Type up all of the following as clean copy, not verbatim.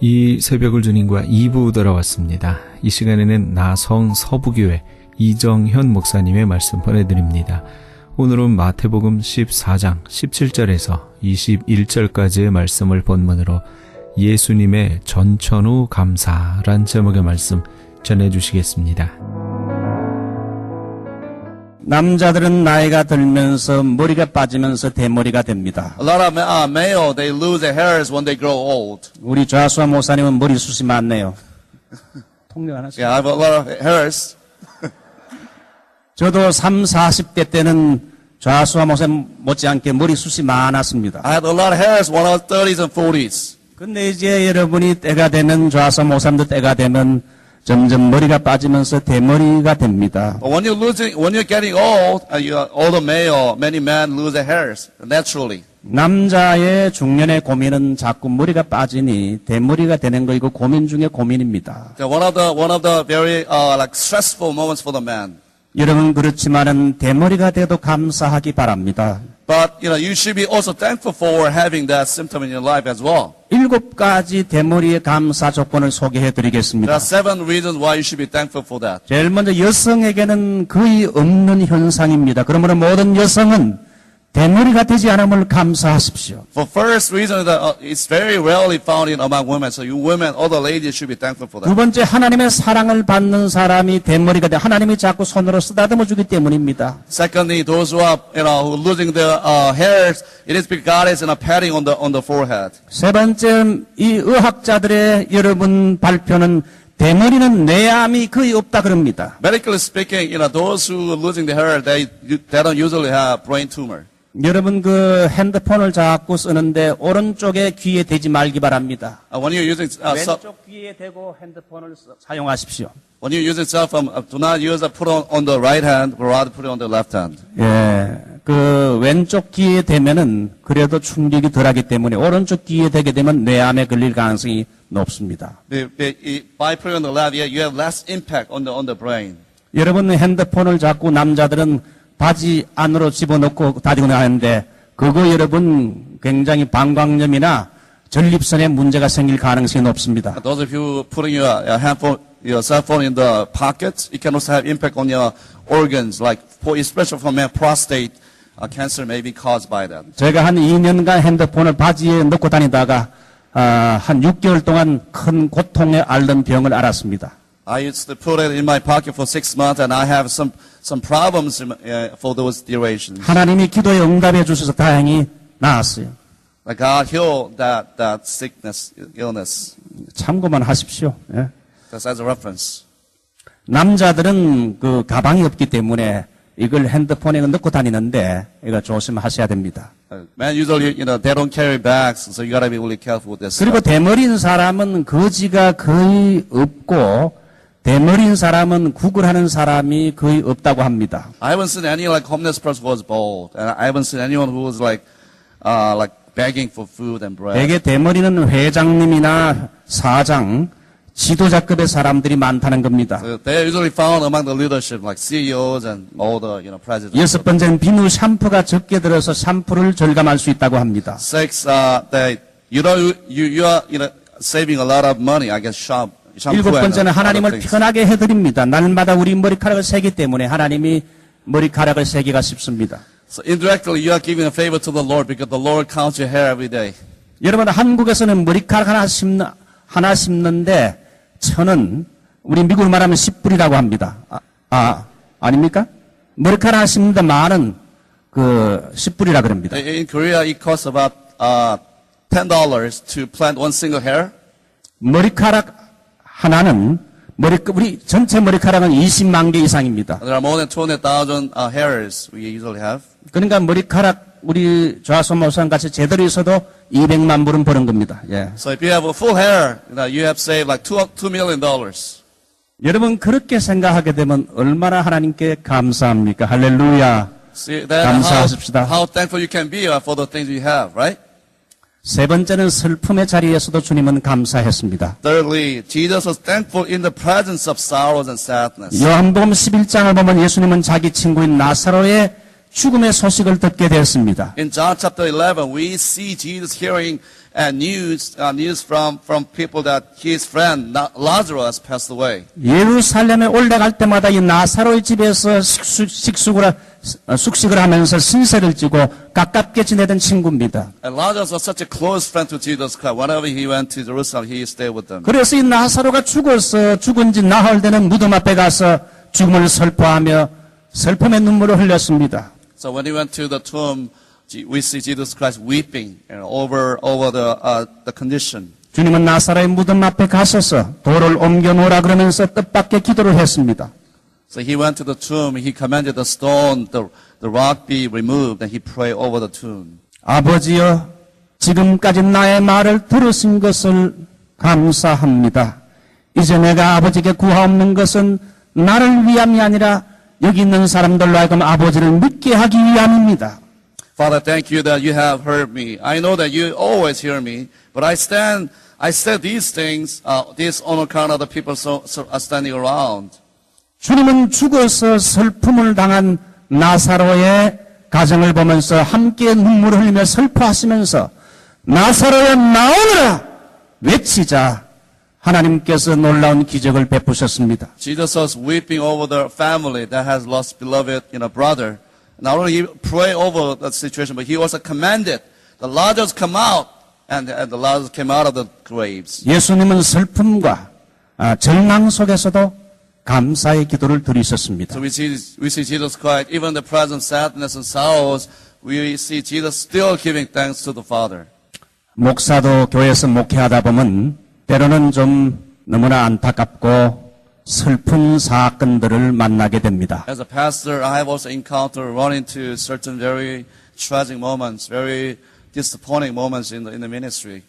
이 새벽을 주님과 2부 돌아왔습니다. 이 시간에는 나성 서부교회 이정현 목사님의 말씀 보내드립니다. 오늘은 마태복음 14장 17절에서 21절까지의 말씀을 본문으로 예수님의 전천후 감사란 제목의 말씀 전해주시겠습니다. 남자들은 나이가 들면서 머리가 빠지면서 대머리가 됩니다. A lot of male, they lose their hairs when they grow old. 우리 좌수아 목사님은 머리숱이 많네요. 통역 안 하시죠? Yeah, I have a lot of hairs. 저도 30, 40대 때는 좌수아 목사님 못지않게 머리숱이 많았습니다. I had a lot of hairs when I was 30s and 40s. 근데 이제 여러분이 때가 되면 좌수아 목사님도 때가 되면 점점 머리가 빠지면서 대머리가 됩니다. But when you're getting old, you're older male, many men lose their hairs naturally. 남자의 중년의 고민은 자꾸 머리가 빠지니 대머리가 되는 거 이거 고민 중에 고민입니다. So one of the very like stressful moments for the man. 여러분 그렇지만은 대머리가 돼도 감사하기 바랍니다. But you should be also thankful for having that symptom in your life as well. 7가지 대머리의 감사 조건을 소개해 There 드리겠습니다. are 7 reasons why you should be thankful for that. 제일 먼저 여성에게는 거의 없는 현상입니다. 그러므로 모든 여성은 대머리가 되지 않음을 감사하십시오. For first reason that it's very rarely found in among women. So you women, all the ladies should be thankful for 두 that. 번째 하나님의 사랑을 받는 사람이 대머리가 돼 하나님이 자꾸 손으로 쓰다듬어 주기 때문입니다. Secondly, those who are who losing their hairs, it is because God is patting on the forehead. 세 번째 이 의학자들의 여러분 발표는 대머리는 뇌암이 거의 없다 그럽니다. Medically speaking, those who are losing their hair, they don't usually have brain tumor. 여러분 그 핸드폰을 자꾸 쓰는데 오른쪽에 귀에 대지 말기 바랍니다. When you're using 왼쪽 귀에 대고 핸드폰을 사용하십시오. when you're using cell phone, do not use put on the right hand, but rather put it on the left hand. 예, 그 왼쪽 귀에 대면은 그래도 충격이 덜하기 때문에 오른쪽 귀에 대게 되면 뇌암에 걸릴 가능성이 높습니다. By putting on the left, you have less impact on the brain. 여러분 핸드폰을 자꾸 남자들은 바지 안으로 집어넣고 다니고 하는데 그거 여러분 굉장히 방광염이나 전립선에 문제가 생길 가능성이 높습니다. Those of you putting your cell phone in the pocket, it can also have impact on your organs, like especially for men, prostate cancer may be caused by that. 제가 한 2년간 핸드폰을 바지에 넣고 다니다가 한 6개월 동안 큰 고통에 앓는 병을 앓았습니다. I used to put it in my pocket for 6 months, and I have some problems for those durations. 하나님이 기도에 응답해 주셔서 다행히 나았어요. Like God healed that sickness, illness. 참고만 하십시오. 예. That's as a reference. 남자들은 그 가방이 없기 때문에 이걸 핸드폰에 넣고 다니는데 이거 조심하셔야 됩니다. Men usually, they don't carry bags, so you gotta be really careful with this. 그리고 대머리인 사람은 거지가 거의 없고 대머리인 사람은 구걸하는 사람이 거의 없다고 합니다. I haven't seen any like homeless person who was bald, and I haven't seen anyone who was like begging for food and bread. 대개 대머리는 회장님이나 사장, 지도자급의 사람들이 많다는 겁니다. So they are usually found among the leadership, like CEOs and all the presidents. 여섯 번째는 비누 샴푸가 적게 들어서 샴푸를 절감할 수 있다고 합니다. 6, that you are saving a lot of money, I guess, shampoo. 일곱 번째는 하나님을 편하게 해드립니다. 날마다 우리 머리카락을 세기 때문에 하나님이 머리카락을 세기가 쉽습니다. So indirectly, you are giving a favor to the Lord because the Lord counts your hair every day. 여러분 한국에서는 머리카락 하나 심는데 천은 우리 미국으로 말하면 10불이라고 합니다. 아닙니까? 머리카락 하나 심는데 만은 그 10불이라 그럽니다. In Korea, it costs about $10 to plant one single hair. 머리카락 하나는 우리 전체 머리카락은 20만 개 이상입니다. There are more than 200,000 hairs we usually have. 그러니까 머리카락 우리 좌수 목사님 같이 제대로 있어도 200만 불은 버는 겁니다. 예. So if you have a full hair, you have saved like $2 million. 여러분 그렇게 생각하게 되면 얼마나 하나님께 감사합니까? 할렐루야. See that 감사하십시다. how thankful you can be for the things you have, right? 세 번째는 슬픔의 자리에서도 주님은 감사했습니다. Thirdly, Jesus was thankful in the presence of sorrows and sadness. 요한복음 11장을 보면 예수님은 자기 친구인 나사로의 죽음의 소식을 듣게 되었습니다. In John chapter 11, we see Jesus hearing news from people that his friend Lazarus passed away. 예루살렘에 올라갈 때마다 이 나사로의 집에서 숙식을 하면서 신세를 지고 가깝게 지내던 친구입니다. And Lazarus was such a close friend to Jesus Christ. Whenever he went to Jerusalem, he stayed with them. 그래서 이 나사로가 죽은 지 나흘 되는 무덤 앞에 가서 죽음을 슬퍼하며 슬픔의 눈물을 흘렸습니다. So when he went to the tomb, we see Jesus Christ weeping over the condition. 주님은 나사로의 무덤 앞에 가셔서 돌을 옮겨 놓으라 그러면서 뜻밖의 기도를 했습니다. So he went to the tomb, he commanded the stone, the rock be removed, and he prayed over the tomb. 아버지여, 지금까지 나의 말을 들으신 것을 감사합니다. 이제 내가 아버지께 구하옵는 것은 나를 위함이 아니라 여기 있는 사람들로 하여금 아버지를 믿게 하기 위함입니다. Father, thank you that you have heard me. I know that you always hear me, but I said these things, this on account of the people are standing around. 주님은 죽어서 슬픔을 당한 나사로의 가정을 보면서 함께 눈물을 흘리며 슬퍼하시면서 나사로야 나오너라 외치자 하나님께서 놀라운 기적을 베푸셨습니다. Jesus was weeping over the family that has lost beloved brother. Not only he prayed over that situation, but he also commanded the Lazarus come out, and the Lazarus came out of the graves. 예수님은 슬픔과 절망 속에서도 감사의 기도를 드리셨습니다. So we see Jesus Christ, even in the present sadness and sorrows, we see Jesus still giving thanks to the Father. 목사도 교회에서 목회하다 보면 때로는 좀 너무나 안타깝고 슬픈 사건들을 만나게 됩니다. As a pastor, I have also run into certain very tragic moments, very disappointing moments in the ministry.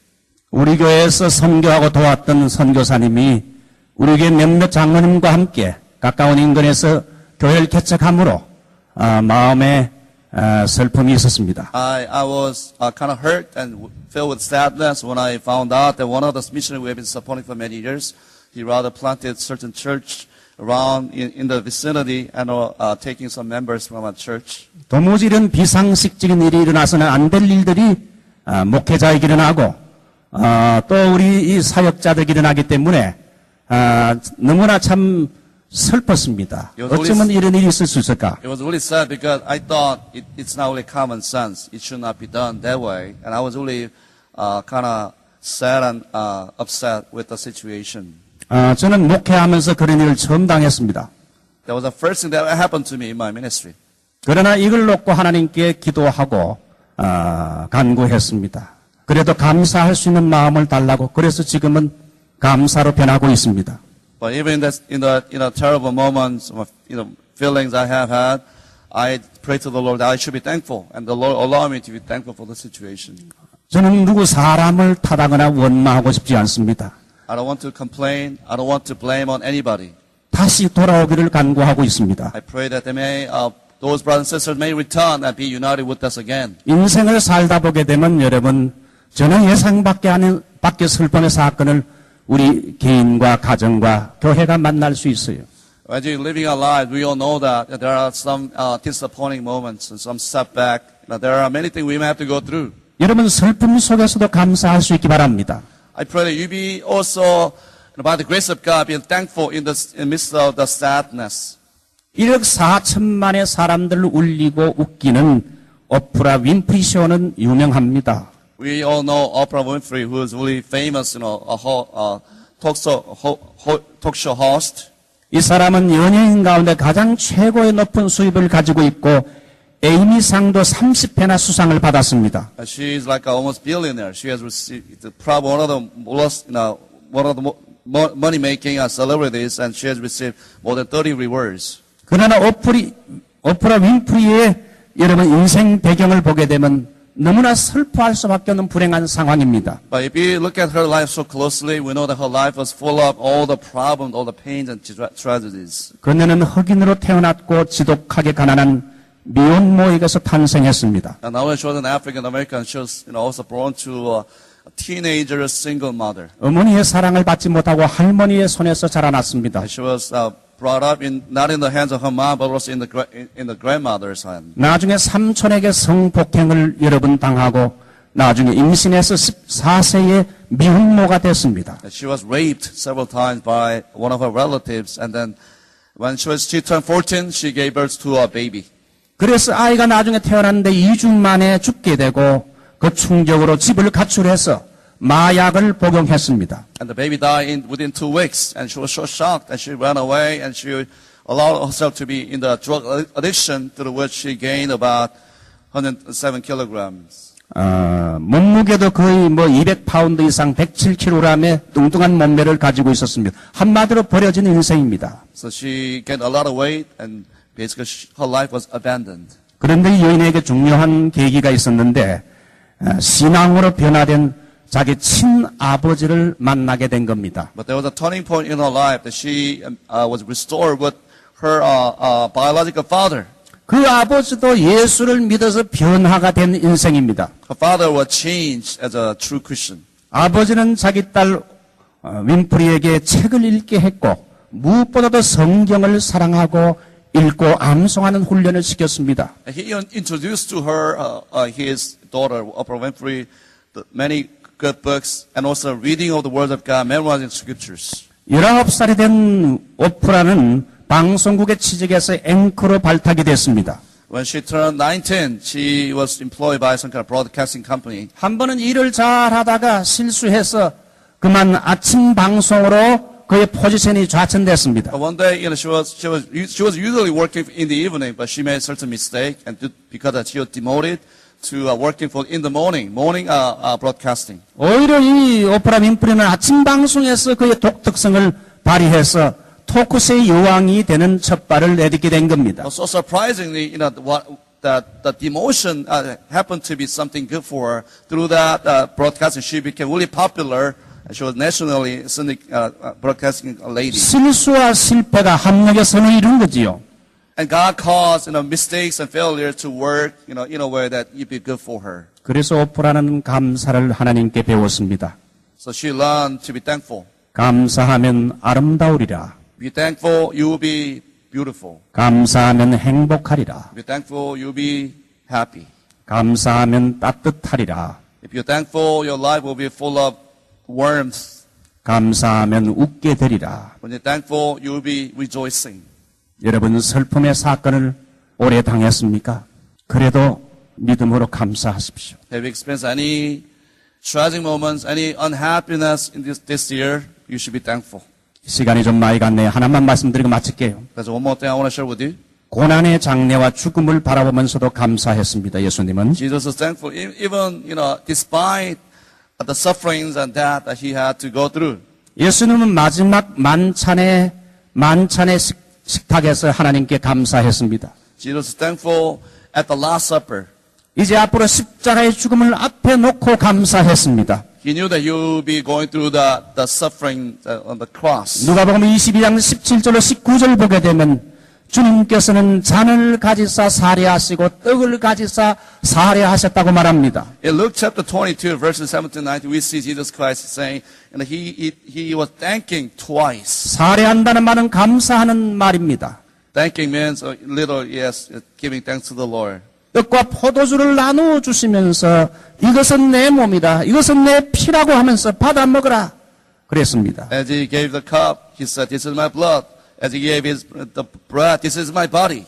우리 교회에서 선교하고 도왔던 선교사님이 우리 교회 몇몇 장로님과 함께 가까운 인근에서 교회를 개척함으로 마음에 슬픔이 있었습니다. I was kind of hurt and filled with sadness when I found out that one of the missionaries we have been supporting for many years, he rather planted certain church around in the vicinity and taking some members from our church. 도무지 이런 비상식적인 일이 일어나서는 안 될 일들이 목회자에게 일어나고 또 우리 이 사역자들에게 일어나기 때문에 너무나 참 슬펐습니다. 어쩌면 이런 일이 있을 수 있을까? It was really sad because I thought it's not really common sense. It should not be done that way. And I was really kind of sad and upset with the situation. 저는 목회하면서 그런 일을 처음 당했습니다. That was the first thing that happened to me in my ministry. 그러나 이걸 놓고 하나님께 기도하고 간구했습니다. 그래도 감사할 수 있는 마음을 달라고 그래서 지금은 감사로 변하고 있습니다. But even in the terrible moments, feelings I have had, I pray to the Lord that I should be thankful, and the Lord allow me to be thankful for the situation. 저는 누구 사람을 탓하거나 원망하고 싶지 않습니다. I don't want to complain. I don't want to blame on anybody. 다시 돌아오기를 간구하고 있습니다. I pray that those brothers and sisters may return and be united with us again. 인생을 살다 보게 되면 여러분 전혀 예상 밖의 슬픔의 사건을 우리 개인과 가정과 교회가 만날 수 있어요. As you're living our lives, we all know that there are some disappointing moments and some setback. There are many things we may have to go through. 여러분 슬픔 속에서도 감사할 수 있기 바랍니다. I pray that you be also, by the grace of God, being thankful in the midst of the sadness. 1억 4천만의 사람들을 울리고 웃기는 오프라 윈프리 쇼는 유명합니다. We all know Oprah Winfrey, who is really famous, talk show host. 이 사람은 연예인 가운데 가장 최고의 높은 수입을 가지고 있고 에이미상도 30회나 수상을 받았습니다. She is like almost billionaire. She has received probably one of the money-making celebrities, and she has received more than 30 rewards. 그러나 오프라 윈프리의 여러분 인생 배경을 보게 되면 너무나 슬퍼할 수밖에 없는 불행한 상황입니다. But if you look at her life so closely, we know that her life was full of all the problems, all the pains and tragedies. 그녀는 흑인으로 태어났고 지독하게 가난한 미혼모에게서 탄생했습니다. And now she was an African American. She was also born to a teenager, single mother. 어머니의 사랑을 받지 못하고 할머니의 손에서 자라났습니다. She was brought up not in the hands of her mom, but also in the grandmother's hand. 나중에 삼촌에게 성폭행을 여러 번 당하고 나중에 임신해서 14세의 미혼모가 됐습니다. She was raped several times by one of her relatives, and then when she turned 14, she gave birth to a baby. 그래서 아이가 나중에 태어났는데 2주 만에 죽게 되고 그 충격으로 집을 가출해서 마약을 복용했습니다. And the baby died within 2 weeks, and she was so shocked, and she ran away, and she allowed herself to be in the drug addiction, through which she gained about 107 kilograms. 몸무게도 거의 200파운드 이상 107kg의 뚱뚱한 몸매를 가지고 있었습니다. 한마디로 버려진 인생입니다. So she gained a lot of weight, and basically her life was abandoned. 그런데 이 여인에게 중요한 계기가 있었는데 신앙으로 변화된 자기 친아버지를 만나게 된 겁니다. But there was a turning point in her life that she was restored with her biological father. 그 아버지도 예수를 믿어서 변화가 된 인생입니다. Her father was changed as a true Christian. 아버지는 자기 딸 윈프리에게 책을 읽게 했고 무엇보다도 성경을 사랑하고 읽고 암송하는 훈련을 시켰습니다. And he introduced to her his daughter, Oprah Winfrey, many good books, and also reading of the Word of God, memorizing scriptures. 19살이 된 오프라는 방송국의 취직에서 앵커로 발탁이 됐습니다. When she turned 19, she was employed by some kind of broadcasting company. 한 번은 일을 잘 하다가 실수해서 그만 아침 방송으로 그의 포지션이 좌천됐습니다. But one day, she was usually working in the evening, but she made a certain mistake, and because she was demoted to working in the morning broadcasting. 오히려 이 오프라 윈프리는 아침 방송에서 그의 독특성을 발휘해서 토크쇼의 여왕이 되는 첫 발을 내딛게 된 겁니다. So surprisingly, that the demotion happened to be something good for her. Through that broadcasting, she became really popular. She was nationally broadcasting lady. 실수와 실패가 합력의 선을 이룬 거지요. And God caused mistakes and failure to work in a way that it be good for her. 그래서 오프라는 감사를 하나님께 배웠습니다. So she learned to be thankful. 감사하면 아름다우리라. Be thankful, you will be beautiful. 감사하면 행복하리라. Be thankful, you'll be happy. 감사하면 따뜻하리라. If you're thankful, your life will be full of warmth. 감사하면 웃게 되리라. When you're thankful, you will be rejoicing. 여러분 슬픔의 사건을 오래 당했습니까? 그래도 믿음으로 감사하십시오. Have you experienced any tragic moments, any unhappiness in this year? You should be thankful. 시간이 좀 많이 갔네요. 하나만 말씀드리고 마칠게요. There's one more thing I want to share with you. 고난의 장래와 죽음을 바라보면서도 감사했습니다. 예수님은 Jesus is thankful, even despite the sufferings and death that he had to go through. 예수님은 마지막 만찬의 식탁에서 하나님께 감사했습니다. Jesus is thankful at the Last Supper. 이제 앞으로 십자가의 죽음을 앞에 놓고 감사했습니다. He knew that you would be going through the suffering on the cross. 누가복음 22장 17절로 19절 보게 되면 주님께서는 잔을 가지사 사례하시고 떡을 가지사 사례하셨다고 말합니다. In Luke chapter 22, verses 17 to 19, we see Jesus Christ saying, and he was thanking twice. 사례한다는 말은 감사하는 말입니다. Thanking means little, yes, giving thanks to the Lord. 떡과 포도주를 나누어 주시면서 이것은 내 몸이다. 이것은 내 피라고 하면서 받아 먹으라. 그랬습니다. As he gave the cup, he said, "This is my blood." As he gave the bread, "This is my body."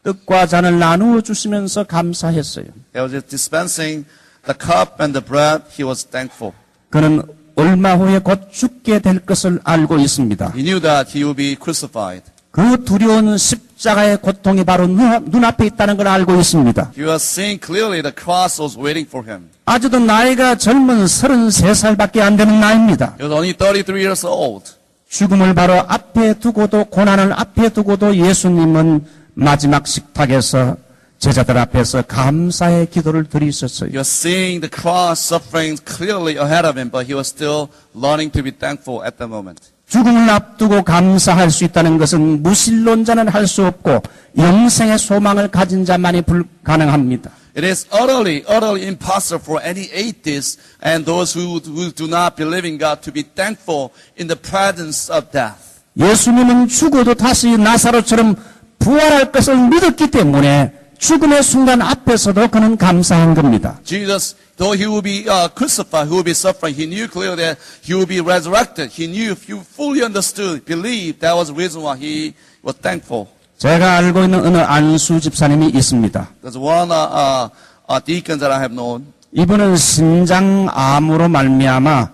떡과 잔을 나누어 주시면서 감사했어요. He was dispensing the cup and the bread. He was thankful. 그는 얼마 후에 곧 죽게 될 것을 알고 있습니다. He knew that he would be crucified. 그 두려운 십자가의 고통이 바로 눈앞에 있다는 걸 알고 있습니다. He was seeing clearly the cross was waiting for him. 아직도 나이가 젊은 33살밖에 안 되는 나이입니다. He was only 33 years old. 죽음을 바로 앞에 두고도 고난을 앞에 두고도 예수님은 마지막 식탁에서 제자들 앞에서 감사의 기도를 드리셨어요. He was seeing the cross sufferings clearly ahead of him, but he was still learning to be thankful at the moment. 죽음을 앞두고 감사할 수 있다는 것은 무신론자는 할 수 없고 영생의 소망을 가진 자만이 불가능합니다. It is utterly impossible for any atheists and those who do not believe in God to be thankful in the presence of death. 예수님은 죽어도 다시 나사로처럼 부활할 것을 믿었기 때문에 죽음의 순간 앞에서도 그는 감사한 겁니다. Jesus, though he will be crucified, he will be suffering, he knew clearly that he will be resurrected. He knew, he fully understood, believed that was the reason why he was thankful. 제가 알고 있는 어느 안수 집사님이 있습니다. There's one deacon that I have known. 이분은 신장암으로 말미암아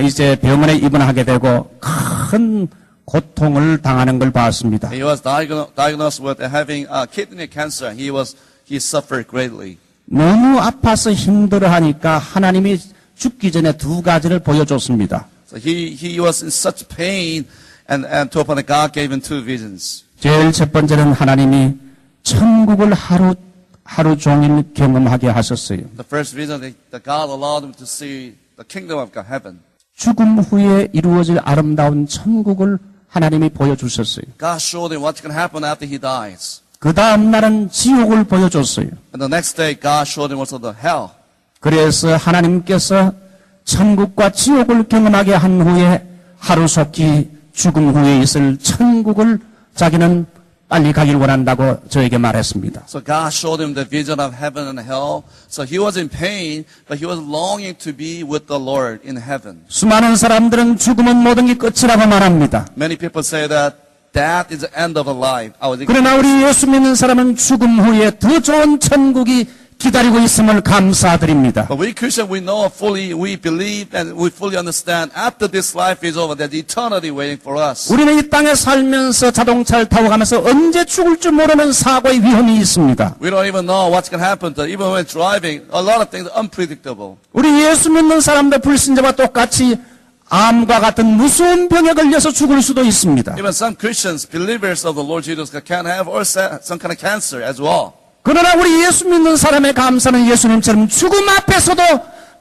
이제 병원에 입원하게 되고 큰 고통을 당하는 걸 봤습니다. He was diagnosed with having kidney cancer. He suffered greatly. 너무 아파서 힘들어하니까 하나님이 죽기 전에 두 가지를 보여줬습니다. So he was in such pain, and to open God gave him two visions. 제일 첫 번째는 하나님이 천국을 하루 종일 경험하게 하셨어요. The first vision that God allowed him to see the kingdom of God, heaven. 죽음 후에 이루어질 아름다운 천국을 하나님이 보여주셨어요. God showed him what's going to happen after he dies. 그 다음 날은 지옥을 보여줬어요. And the next day, God showed him also the hell. 그래서 하나님께서 천국과 지옥을 경험하게 한 후에 하루속히 죽음 후에 있을 천국을 자기는 빨리 가길 원한다고 저에게 말했습니다. So God showed him the vision of heaven and hell. So he was in pain, but he was longing to be with the Lord in heaven. 수많은 사람들은 죽음은 모든 게 끝이라고 말합니다. Many people say that death is the end of a life. 그러나 우리 예수 믿는 사람은 죽음 후에 더 좋은 천국이 기다리고 있음을 감사드립니다. But we Christians, we know fully, we believe and we fully understand after this life is over, there's eternity waiting for us. 우리는 이 땅에 살면서 자동차를 타고 가면서 언제 죽을 줄 모르는 사고의 위험이 있습니다. We don't even know what's going to happen to, even when driving. A lot of things are unpredictable. 우리 예수 믿는 사람들 불신자와 똑같이 암과 같은 무서운 병에 걸려서 죽을 수도 있습니다. Even some Christians, believers of the Lord Jesus, can have some kind of cancer as well. 그러나 우리 예수 믿는 사람의 감사는 예수님처럼 죽음 앞에서도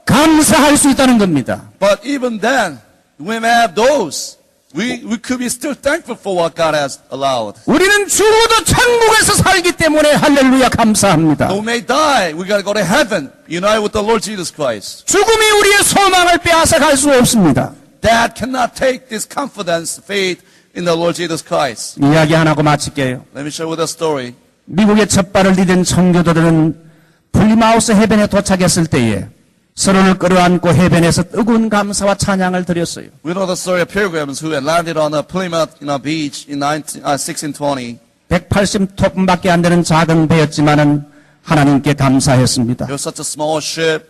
감사할 수 있다는 겁니다. But even then, when we have those, we could be still thankful for what God has allowed. 우리는 죽어도 천국에서 살기 때문에 할렐루야 감사합니다. Though we may die, we got to go to heaven, united with the Lord Jesus Christ. 죽음이 우리의 소망을 빼앗아갈 수 없습니다. That cannot take this confidence, faith in the Lord Jesus Christ. 이야기 하나 하고 마칠게요. Let me share with a story. 미국에 첫 발을 디딘 청교도들은 플리마우스 해변에 도착했을 때에 서로를 끌어안고 해변에서 뜨거운 감사와 찬양을 드렸어요. We know the story of pilgrims who had landed on a Plymouth beach in 1620. 180톤밖에 안 되는 작은 배였지만은 하나님께 감사했습니다. It was such a small ship,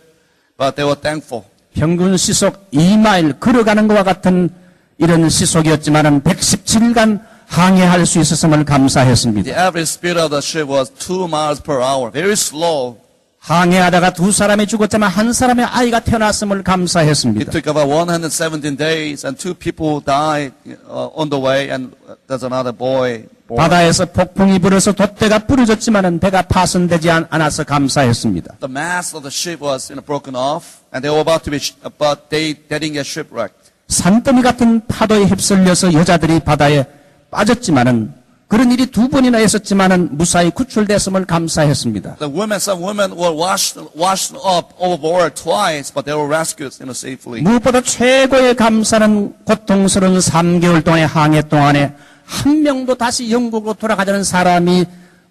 but they were thankful. 평균 시속 2마일 걸어가는 것과 같은 이런 시속이었지만은 117간 항해할 수 있었음을 감사했습니다. The average speed of the ship was 2 miles per hour, very slow. 항해하다가 두 사람이 죽었지만 한 사람의 아이가 태어났음을 It 감사했습니다. took about 117 days, and 2 people died on the way, and there's another boy born. 바다에서 폭풍이 불어서 돛대가 부러졌지만은 배가 파손되지 않아서 감사했습니다. The mast of the ship was broken off, and they were about to be, but they didn't get shipwrecked. 산더미 같은 파도에 휩쓸려서 여자들이 바다에 빠졌지만은 그런 일이 두 번이나 있었지만은 무사히 구출됐음을 감사했습니다. Some women were washed up overboard twice, but they were rescued safely. 무엇보다 최고의 감사는 고통스러운 3개월 동안의 항해 동안에 한 명도 다시 영국으로 돌아가자는 사람이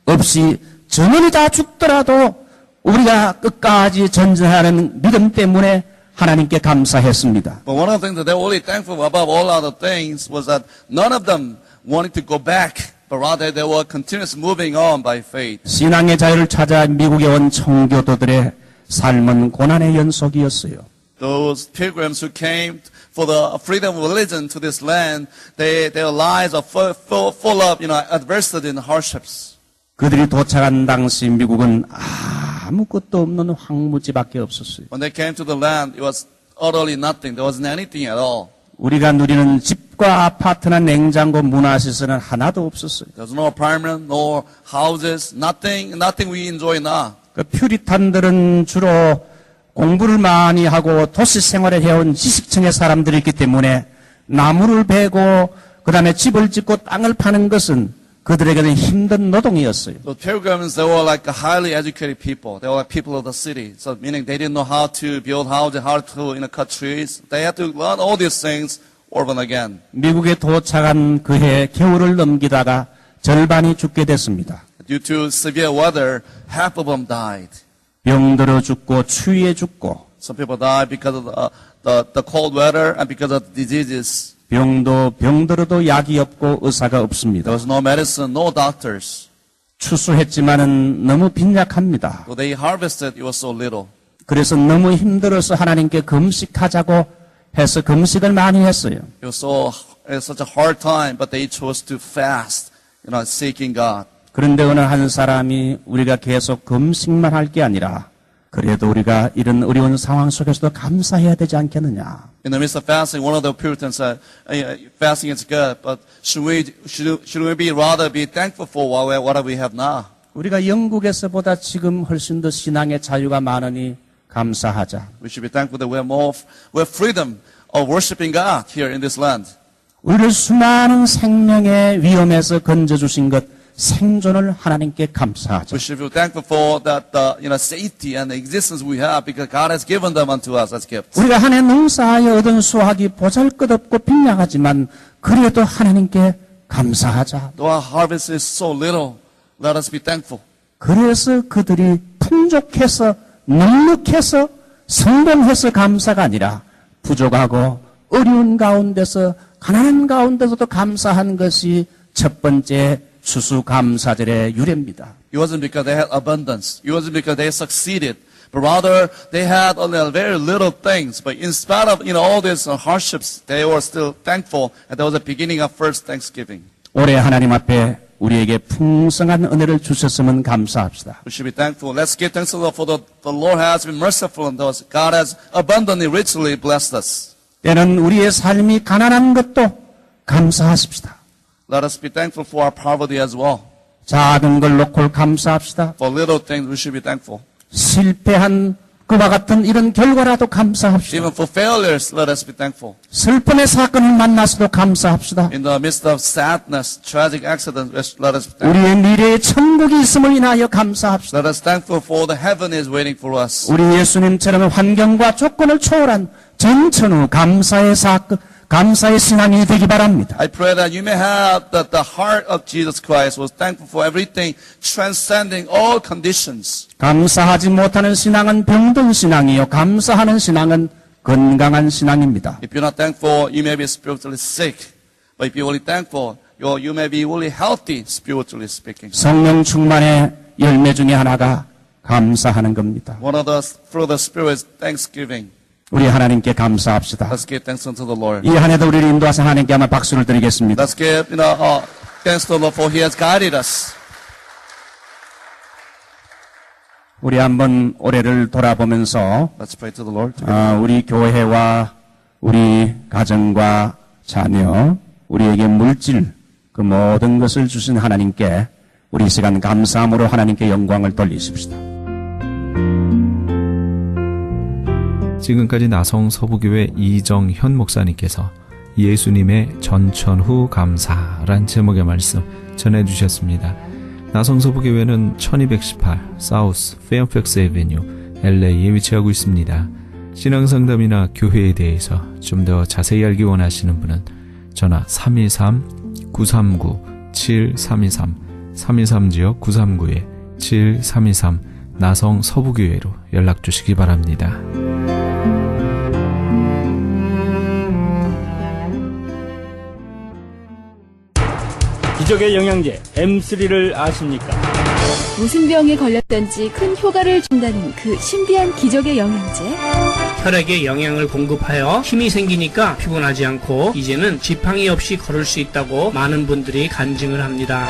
없이 전원이 다 죽더라도 우리가 끝까지 전진하는 믿음 때문에 하나님께 감사했습니다. But one of the things that they were really thankful above all other things was that none of them wanted to go back, but rather they were continuously moving on by faith. 신앙의 자유를 찾아 미국에 온 청교도들의 삶은 고난의 연속이었어요. Those pilgrims who came for the freedom of religion to this land, their lives are full of adversity and hardships. 그들이 도착한 당시 미국은 아무것도 없는 황무지밖에 없었어요. When they came to the land, it was utterly nothing. There wasn't anything at all. 우리가 누리는 집과 아파트나 냉장고, 문화시설은 하나도 없었어요. There's no apartment, no houses, nothing we enjoy now. 그 퓨리탄들은 주로 공부를 많이 하고 도시 생활을 해온 지식층의 사람들이기 때문에 나무를 베고 그다음에 집을 짓고 땅을 파는 것은 그들에게는 힘든 노동이었어요. The pilgrims, they were like highly educated people. They were like people of the city. So meaning they didn't know how to build houses, how to cut trees. They had to learn all these things orphan again. 미국에 도착한 그해 겨울을 넘기다가 절반이 죽게 됐습니다. Due to severe weather, half of them died. 병들어 죽고 추위에 죽고 Some people died because of the cold weather and because of diseases. 병들어도 약이 없고 의사가 없습니다. There was no medicine, no doctors. 추수했지만은 너무 빈약합니다. So they harvested, it was so little. 그래서 너무 힘들어서 하나님께 금식하자고 해서 금식을 많이 했어요. It was such a hard time, but they chose to fast, seeking God. 그런데 어느 한 사람이 우리가 계속 금식만 할 게 아니라 그래도 우리가 이런 어려운 상황 속에서도 감사해야 되지 않겠느냐. In the midst of fasting, one of the Puritans said, fasting is good, but should we be rather be thankful for what we have now? 우리가 영국에서보다 지금 훨씬 더 신앙의 자유가 많으니 감사하자. We should be thankful that we have freedom of worshiping God here in this land. 우리를 수많은 생명의 위험에서 건져주신 것, 생존을 하나님께 감사하자. We should be thankful for that, safety and the existence we have because God has given them unto us as gifts. 우리가 한 해 농사하여 얻은 수확이 보잘것없고 빈약하지만 그래도 하나님께 감사하자. Though our harvest is so little, let us be thankful. 그래서 그들이 풍족해서 넉넉해서 성공해서 감사가 아니라 부족하고 어려운 가운데서 가난한 가운데서도 감사한 것이 첫 번째 추수감사절의 유래입니다. It wasn't because they had abundance. It wasn't because they succeeded. But rather, they had only very little things. But in spite of all these hardships, they were still thankful. And that was the beginning of first Thanksgiving. 올해 하나님 앞에 우리에게 풍성한 은혜를 주셨으면 감사합시다. We should be thankful. Let's give thanks to the Lord for the Lord has been merciful unto us. God has abundantly, richly blessed us. 때는 우리의 삶이 가난한 것도 감사하십시다. Let us be thankful for our poverty as well. 작은 걸 놓고 감사합시다. For little things, we should be thankful. 실패한 그와 같은 이런 결과라도 감사합시다. Even for failures, let us be thankful. 슬픔의 사건을 만나서도 감사합시다. In the midst of sadness, tragic accidents, let us be thankful. 우리의 미래에 천국이 있음을 인하여 감사합시다. Let us thankful for the heaven is waiting for us. 우리 예수님처럼 환경과 조건을 초월한 전천후 감사의 신앙이 되기 바랍니다. I pray that you may have that the heart of Jesus Christ was thankful for everything, transcending all conditions. 감사하지 못하는 신앙은 병든 신앙이요. 감사하는 신앙은 건강한 신앙입니다. If you're not thankful, you may be spiritually sick. But if you're really thankful, you may be really healthy, spiritually speaking. 성령 충만의 열매 중에 하나가 감사하는 겁니다. One of the fruit of the Spirit is thanksgiving. 우리 하나님께 감사합시다. Let's give thanks unto the Lord. 이 한 해도 우리를 인도하신 하나님께 한번 박수를 드리겠습니다. Let's give thanks to the Lord for He has guided us. 우리 한번 올해를 돌아보면서 Let's pray to the Lord. 우리 교회와 우리 가정과 자녀, 우리에게 물질, 그 모든 것을 주신 하나님께 우리 이 시간 감사함으로 하나님께 영광을 돌리십시다. 지금까지 나성 서부교회 이정현 목사님께서 예수님의 전천후 감사란 제목의 말씀 전해주셨습니다. 나성 서부교회는 1218 사우스 페어팩스 애베뉴 LA에 위치하고 있습니다. 신앙상담이나 교회에 대해서 좀 더 자세히 알기 원하시는 분은 전화 323-939-7323 323지역 939-7323 나성 서부교회로 연락 주시기 바랍니다. 기적의 영양제 M3를 아십니까? 무슨 병에 걸렸던지 큰 효과를 준다는 그 신비한 기적의 영양제. 혈액에 영양을 공급하여 힘이 생기니까 피곤하지 않고 이제는 지팡이 없이 걸을 수 있다고 많은 분들이 간증을 합니다.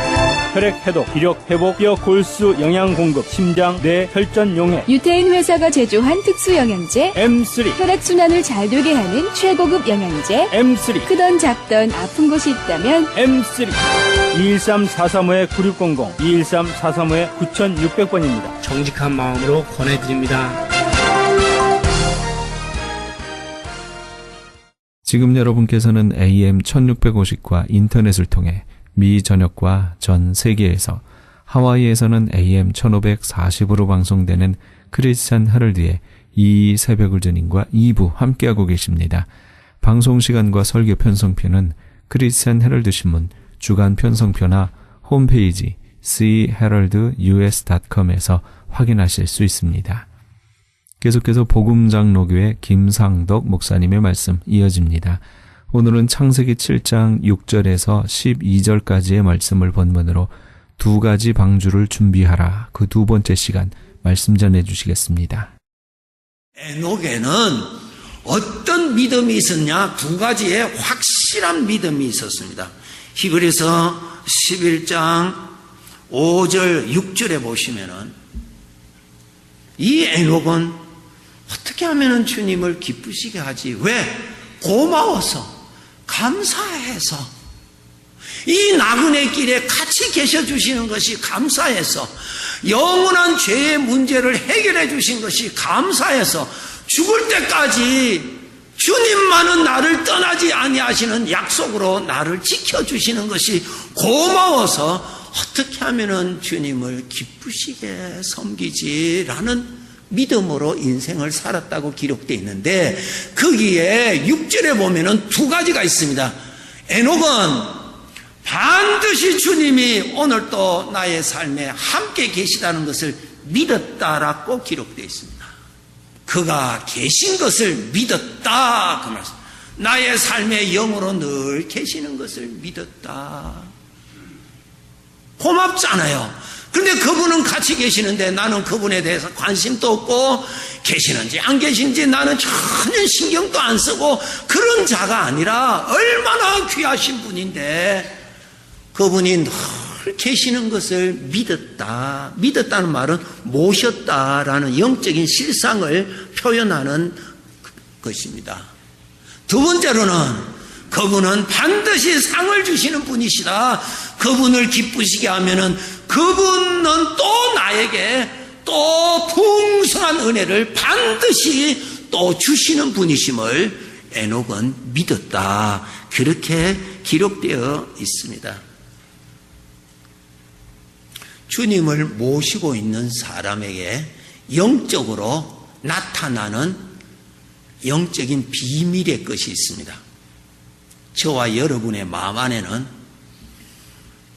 혈액 해독, 기력 회복, 뼈 골수 영양 공급, 심장, 뇌, 혈전 용해. 유태인 회사가 제조한 특수 영양제. M3. 혈액 순환을 잘 되게 하는 최고급 영양제. M3. 크던 작던 아픈 곳이 있다면 M3. 213-435-9600, 213-435-9600번입니다. 정직한 마음으로 권해드립니다. 지금 여러분께서는 AM 1650과 인터넷을 통해 미 전역과 전 세계에서 하와이에서는 AM 1540으로 방송되는 크리스찬 하럴드의 이 새벽을 주님과 2부 함께하고 계십니다. 방송 시간과 설교 편성표는 크리스천 헤럴드 신문 주간 편성표나 홈페이지 cheraldus.com에서 확인하실 수 있습니다. 계속해서 복음장로교회 김상덕 목사님의 말씀 이어집니다. 오늘은 창세기 7장 6절에서 12절까지의 말씀을 본문으로 두 가지 방주를 준비하라. 그 두 번째 시간 말씀 전해 주시겠습니다. 에녹에는 어떤 믿음이 있었냐? 두 가지의 확실한 믿음이 있었습니다. 히브리서 11장 5절 6절에 보시면은 이 에녹은 어떻게 하면 주님을 기쁘시게 하지? 왜? 고마워서, 감사해서, 이 나그네 길에 같이 계셔 주시는 것이 감사해서, 영원한 죄의 문제를 해결해 주신 것이 감사해서, 죽을 때까지 주님만은 나를 떠나지 아니하시는 약속으로 나를 지켜주시는 것이 고마워서 어떻게 하면 주님을 기쁘시게 섬기지라는 믿음으로 인생을 살았다고 기록되어 있는데, 거기에 6절에 보면은 두 가지가 있습니다. 에녹은 반드시 주님이 오늘 또 나의 삶에 함께 계시다는 것을 믿었다라고 기록되어 있습니다. 그가 계신 것을 믿었다, 그 말씀. 나의 삶의 영으로 늘 계시는 것을 믿었다. 고맙잖아요. 그런데 그분은 같이 계시는데 나는 그분에 대해서 관심도 없고, 계시는지 안 계신지 나는 전혀 신경도 안 쓰고 그런 자가 아니라 얼마나 귀하신 분인데 그분이 늘 계시는 것을 믿었다. 믿었다는 말은 모셨다라는 영적인 실상을 표현하는 것입니다. 두 번째로는 그분은 반드시 상을 주시는 분이시다. 그분을 기쁘시게 하면은 그분은 또 나에게 또 풍성한 은혜를 반드시 또 주시는 분이심을 에녹은 믿었다. 그렇게 기록되어 있습니다. 주님을 모시고 있는 사람에게 영적으로 나타나는 영적인 비밀의 것이 있습니다. 저와 여러분의 마음 안에는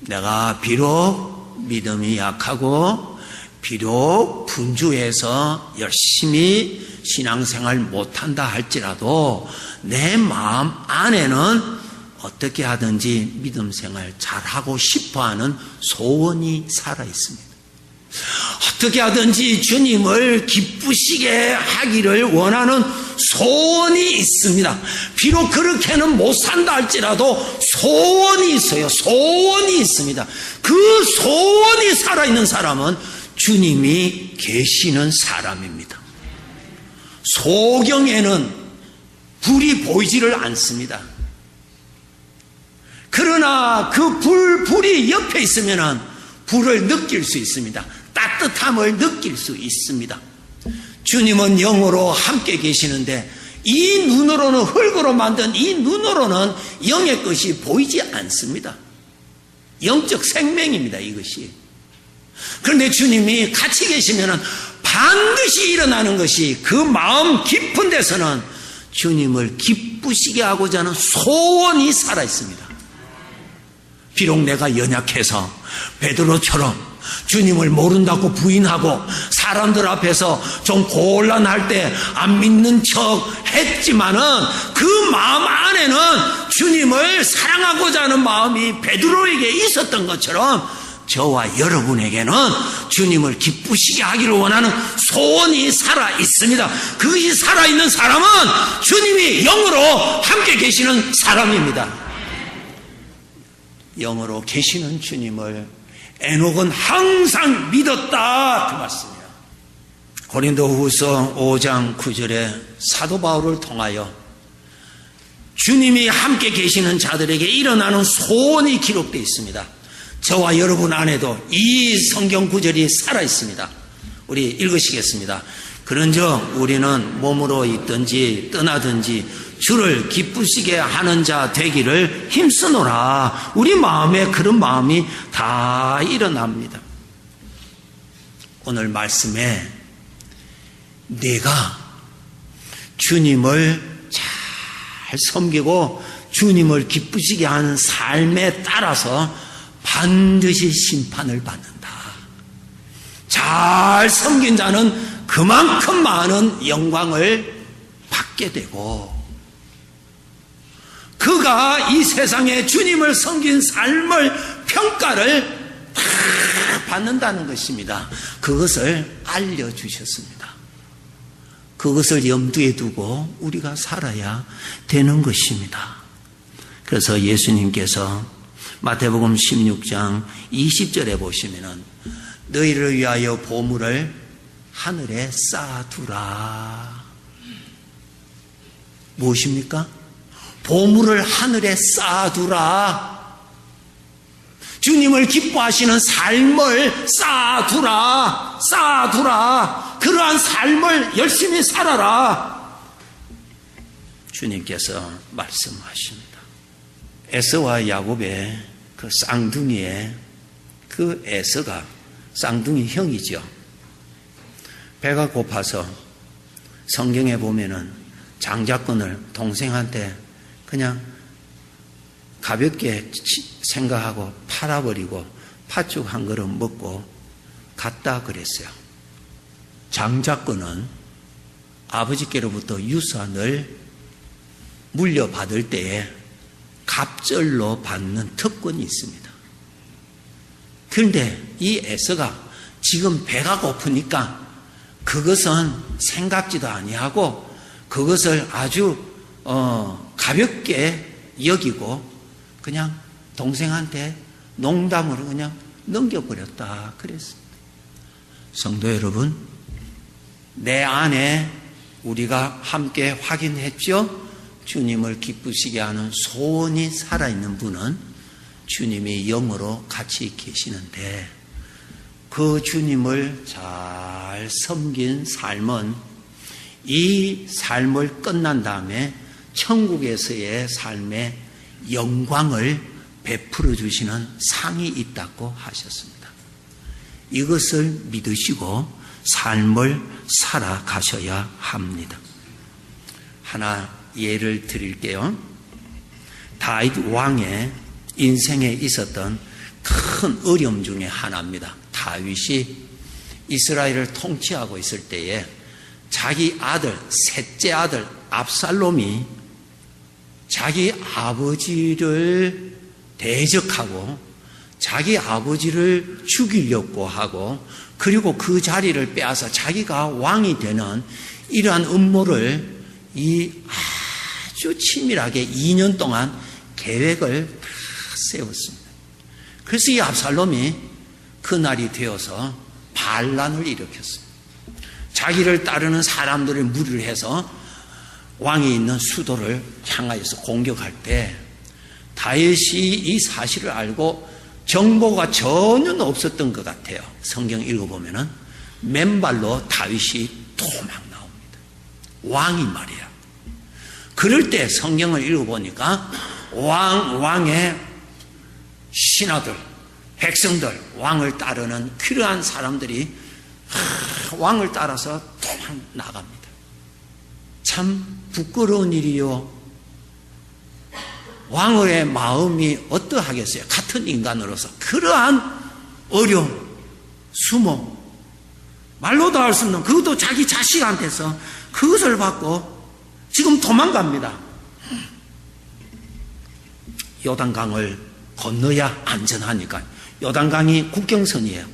내가 비록 믿음이 약하고 비록 분주해서 열심히 신앙생활 못한다 할지라도 내 마음 안에는 어떻게 하든지 믿음 생활 잘하고 싶어하는 소원이 살아있습니다. 어떻게 하든지 주님을 기쁘시게 하기를 원하는 소원이 있습니다. 비록 그렇게는 못 산다 할지라도 소원이 있어요. 소원이 있습니다. 그 소원이 살아있는 사람은 주님이 계시는 사람입니다. 소경에는 불이 보이지를 않습니다. 그러나 그 불이 옆에 있으면 불을 느낄 수 있습니다. 따뜻함을 느낄 수 있습니다. 주님은 영으로 함께 계시는데 이 눈으로는, 흙으로 만든 이 눈으로는 영의 것이 보이지 않습니다. 영적 생명입니다, 이것이. 그런데 주님이 같이 계시면 반드시 일어나는 것이 그 마음 깊은 데서는 주님을 기쁘시게 하고자 하는 소원이 살아있습니다. 비록 내가 연약해서 베드로처럼 주님을 모른다고 부인하고 사람들 앞에서 좀 곤란할 때 안 믿는 척 했지만은 그 마음 안에는 주님을 사랑하고자 하는 마음이 베드로에게 있었던 것처럼 저와 여러분에게는 주님을 기쁘시게 하기를 원하는 소원이 살아 있습니다. 그것이 살아있는 사람은 주님이 영으로 함께 계시는 사람입니다. 영으로 계시는 주님을 에녹은 항상 믿었다, 그 말씀이에요. 고린도후서 5장 9절에 사도 바울을 통하여 주님이 함께 계시는 자들에게 일어나는 소원이 기록되어 있습니다. 저와 여러분 안에도 이 성경 구절이 살아 있습니다. 우리 읽으시겠습니다. 그런즉 우리는 몸으로 있든지 떠나든지 주를 기쁘시게 하는 자 되기를 힘쓰노라. 우리 마음에 그런 마음이 다 일어납니다. 오늘 말씀에 내가 주님을 잘 섬기고 주님을 기쁘시게 하는 삶에 따라서 반드시 심판을 받는다. 잘 섬긴 자는 그만큼 많은 영광을 받게 되고, 그가 이 세상에 주님을 섬긴 삶을 평가를 다 받는다는 것입니다. 그것을 알려주셨습니다. 그것을 염두에 두고 우리가 살아야 되는 것입니다. 그래서 예수님께서 마태복음 16장 20절에 보시면은 너희를 위하여 보물을 하늘에 쌓아두라. 무엇입니까? 보물을 하늘에 쌓아두라. 주님을 기뻐하시는 삶을 쌓아두라. 그러한 삶을 열심히 살아라. 주님께서 말씀하십니다. 에서와 야곱의 그 쌍둥이의 그 에서가 쌍둥이 형이죠. 배가 고파서 성경에 보면은 장자권을 동생한테 그냥 가볍게 생각하고 팔아버리고 팥죽 한 그릇 먹고 갔다 그랬어요. 장자권은 아버지께로부터 유산을 물려받을 때에 갑절로 받는 특권이 있습니다. 그런데 이 에서가 지금 배가 고프니까 그것은 생각지도 아니하고 그것을 아주 가볍게 여기고 그냥 동생한테 농담으로 그냥 넘겨버렸다 그랬습니다. 성도 여러분, 내 안에 우리가 함께 확인했죠? 주님을 기쁘시게 하는 소원이 살아있는 분은 주님이 영으로 같이 계시는데, 그 주님을 잘 섬긴 삶은 이 삶을 끝난 다음에 천국에서의 삶의 영광을 베풀어 주시는 상이 있다고 하셨습니다. 이것을 믿으시고 삶을 살아가셔야 합니다. 하나 예를 드릴게요. 다윗 왕의 인생에 있었던 큰 어려움 중에 하나입니다. 다윗이 이스라엘을 통치하고 있을 때에 자기 아들, 셋째 아들 압살롬이 자기 아버지를 대적하고 자기 아버지를 죽이려고 하고, 그리고 그 자리를 빼앗아 자기가 왕이 되는 이러한 음모를 아주 치밀하게 2년 동안 계획을 다 세웠습니다. 그래서 이 압살롬이 그날이 되어서 반란을 일으켰습니다. 자기를 따르는 사람들을 무리를 해서 왕이 있는 수도를 향하여서 공격할 때 다윗이 이 사실을 알고 정보가 전혀 없었던 것 같아요. 성경 읽어보면은 맨발로 다윗이 도망 나옵니다. 왕이 말이야. 그럴 때 성경을 읽어보니까 왕의 신하들, 백성들, 왕을 따르는 그러한 사람들이 왕을 따라서 도망 나갑니다. 참 부끄러운 일이요. 왕의 마음이 어떠하겠어요? 같은 인간으로서 그러한 어려움, 수모, 말로도 할 수 없는, 그것도 자기 자식한테서 그것을 받고 지금 도망갑니다. 요단강을 건너야 안전하니까. 요단강이 국경선이에요.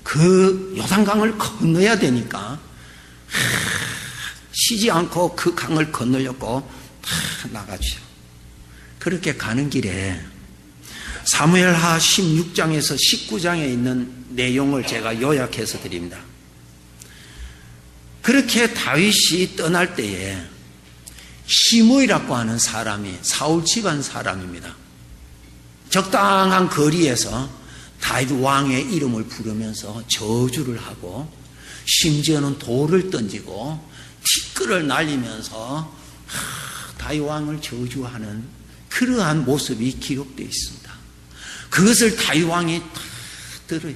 그 요단강을 건너야 되니까 쉬지 않고 그 강을 건너려고 나가죠. 그렇게 가는 길에 사무엘하 16장에서 19장에 있는 내용을 제가 요약해서 드립니다. 그렇게 다윗이 떠날 때에 시므이라고 하는 사람이 사울 집안 사람입니다. 적당한 거리에서 다윗 왕의 이름을 부르면서 저주를 하고 심지어는 돌을 던지고 티끌을 날리면서 다윗 왕을 저주하는 그러한 모습이 기록되어 있습니다. 그것을 다윗 왕이 다 들어요.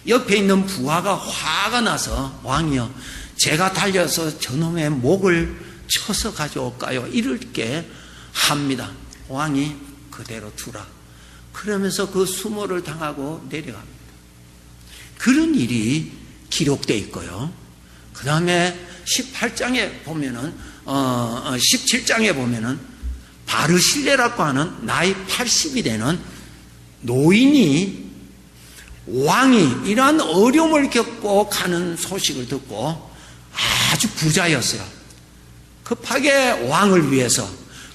옆에 있는 부하가 화가 나서 왕이여, 제가 달려서 저놈의 목을 쳐서 가져올까요? 이럴 게 합니다. 왕이 그대로 두라. 그러면서 그 수모를 당하고 내려갑니다. 그런 일이 기록되어 있고요. 그 다음에 18장에 보면은, 17장에 보면은 바르실레라고 하는 나이 80이 되는 노인이 왕이 이러한 어려움을 겪고 가는 소식을 듣고 아주 부자였어요. 급하게 왕을 위해서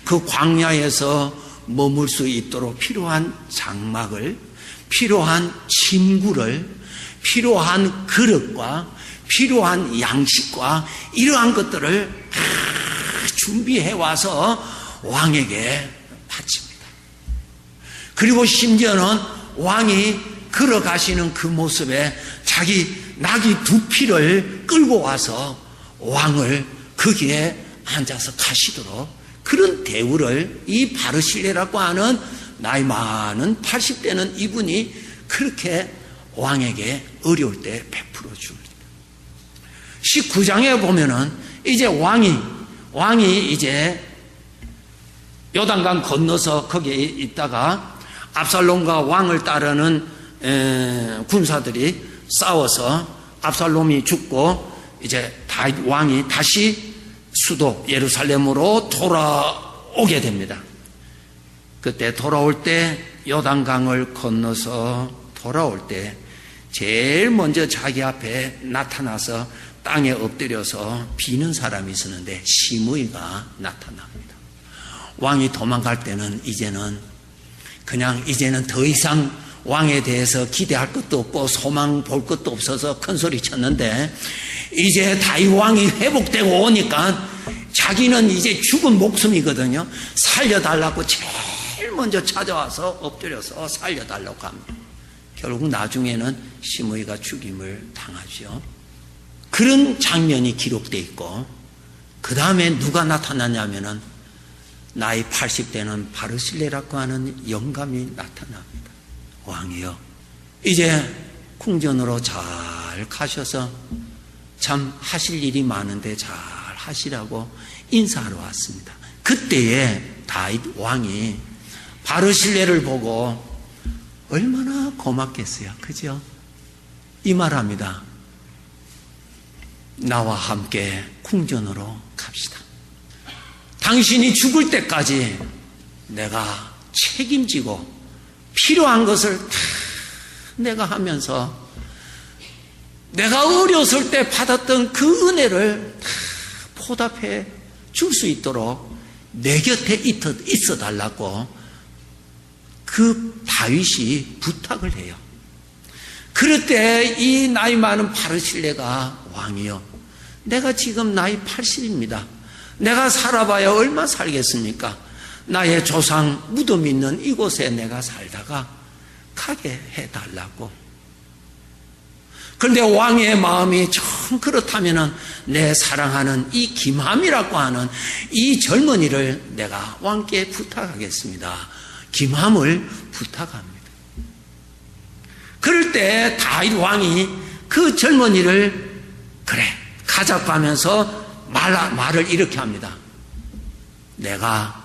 그 광야에서 머물 수 있도록 필요한 장막을, 필요한 침구를, 필요한 그릇과 필요한 양식과 이러한 것들을 다 준비해 와서 왕에게 바칩니다. 그리고 심지어는 왕이 걸어가시는 그 모습에 자기 나귀 2피를 끌고 와서 왕을 거기에 앉아서 가시도록 그런 대우를 이 바르실레라고 하는 나이 많은 80대는 이분이 그렇게 왕에게 어려울 때 베풀어 줍니다. 19장에 보면은 이제 왕이 이제 요단강 건너서 거기에 있다가 압살롬과 왕을 따르는 군사들이 싸워서 압살롬이 죽고 이제 왕이 다시 수도 예루살렘으로 돌아오게 됩니다. 그때 돌아올 때 요단강을 건너서 돌아올 때 제일 먼저 자기 앞에 나타나서 땅에 엎드려서 비는 사람이 있었는데 시므이가 나타납니다. 왕이 도망갈 때는 이제는 더 이상 왕에 대해서 기대할 것도 없고 소망 볼 것도 없어서 큰 소리 쳤는데 이제 다윗 왕이 회복되고 오니까 자기는 이제 죽은 목숨이거든요. 살려달라고 제일 먼저 찾아와서 엎드려서 살려달라고 합니다. 결국 나중에는 시므이가 죽임을 당하죠. 그런 장면이 기록되어 있고 그 다음에 누가 나타나냐면은 나이 80대는 바르실레라고 하는 영감이 나타납니다. 왕이요, 이제 궁전으로 잘 가셔서 참 하실 일이 많은데 잘 하시라고 인사하러 왔습니다. 그때에 다윗 왕이 바르실레를 보고 얼마나 고맙겠어요. 그죠? 이 말합니다. 나와 함께 궁전으로 갑시다. 당신이 죽을 때까지 내가 책임지고 필요한 것을 다 내가 하면서 내가 어렸을 때 받았던 그 은혜를 다 보답해 줄 수 있도록 내 곁에 있어 달라고 그 다윗이 부탁을 해요. 그럴 때 이 나이 많은 바르실레가 왕이요, 내가 지금 나이 80입니다. 내가 살아봐야 얼마 살겠습니까? 나의 조상 무덤 있는 이곳에 내가 살다가 가게 해달라고. 그런데 왕의 마음이 정 그렇다면 내 사랑하는 이 김함이라고 하는 이 젊은이를 내가 왕께 부탁하겠습니다. 김함을 부탁합니다. 그럴 때 다윗 왕이 그 젊은이를 그래 가자고 하면서 말을 이렇게 합니다. 내가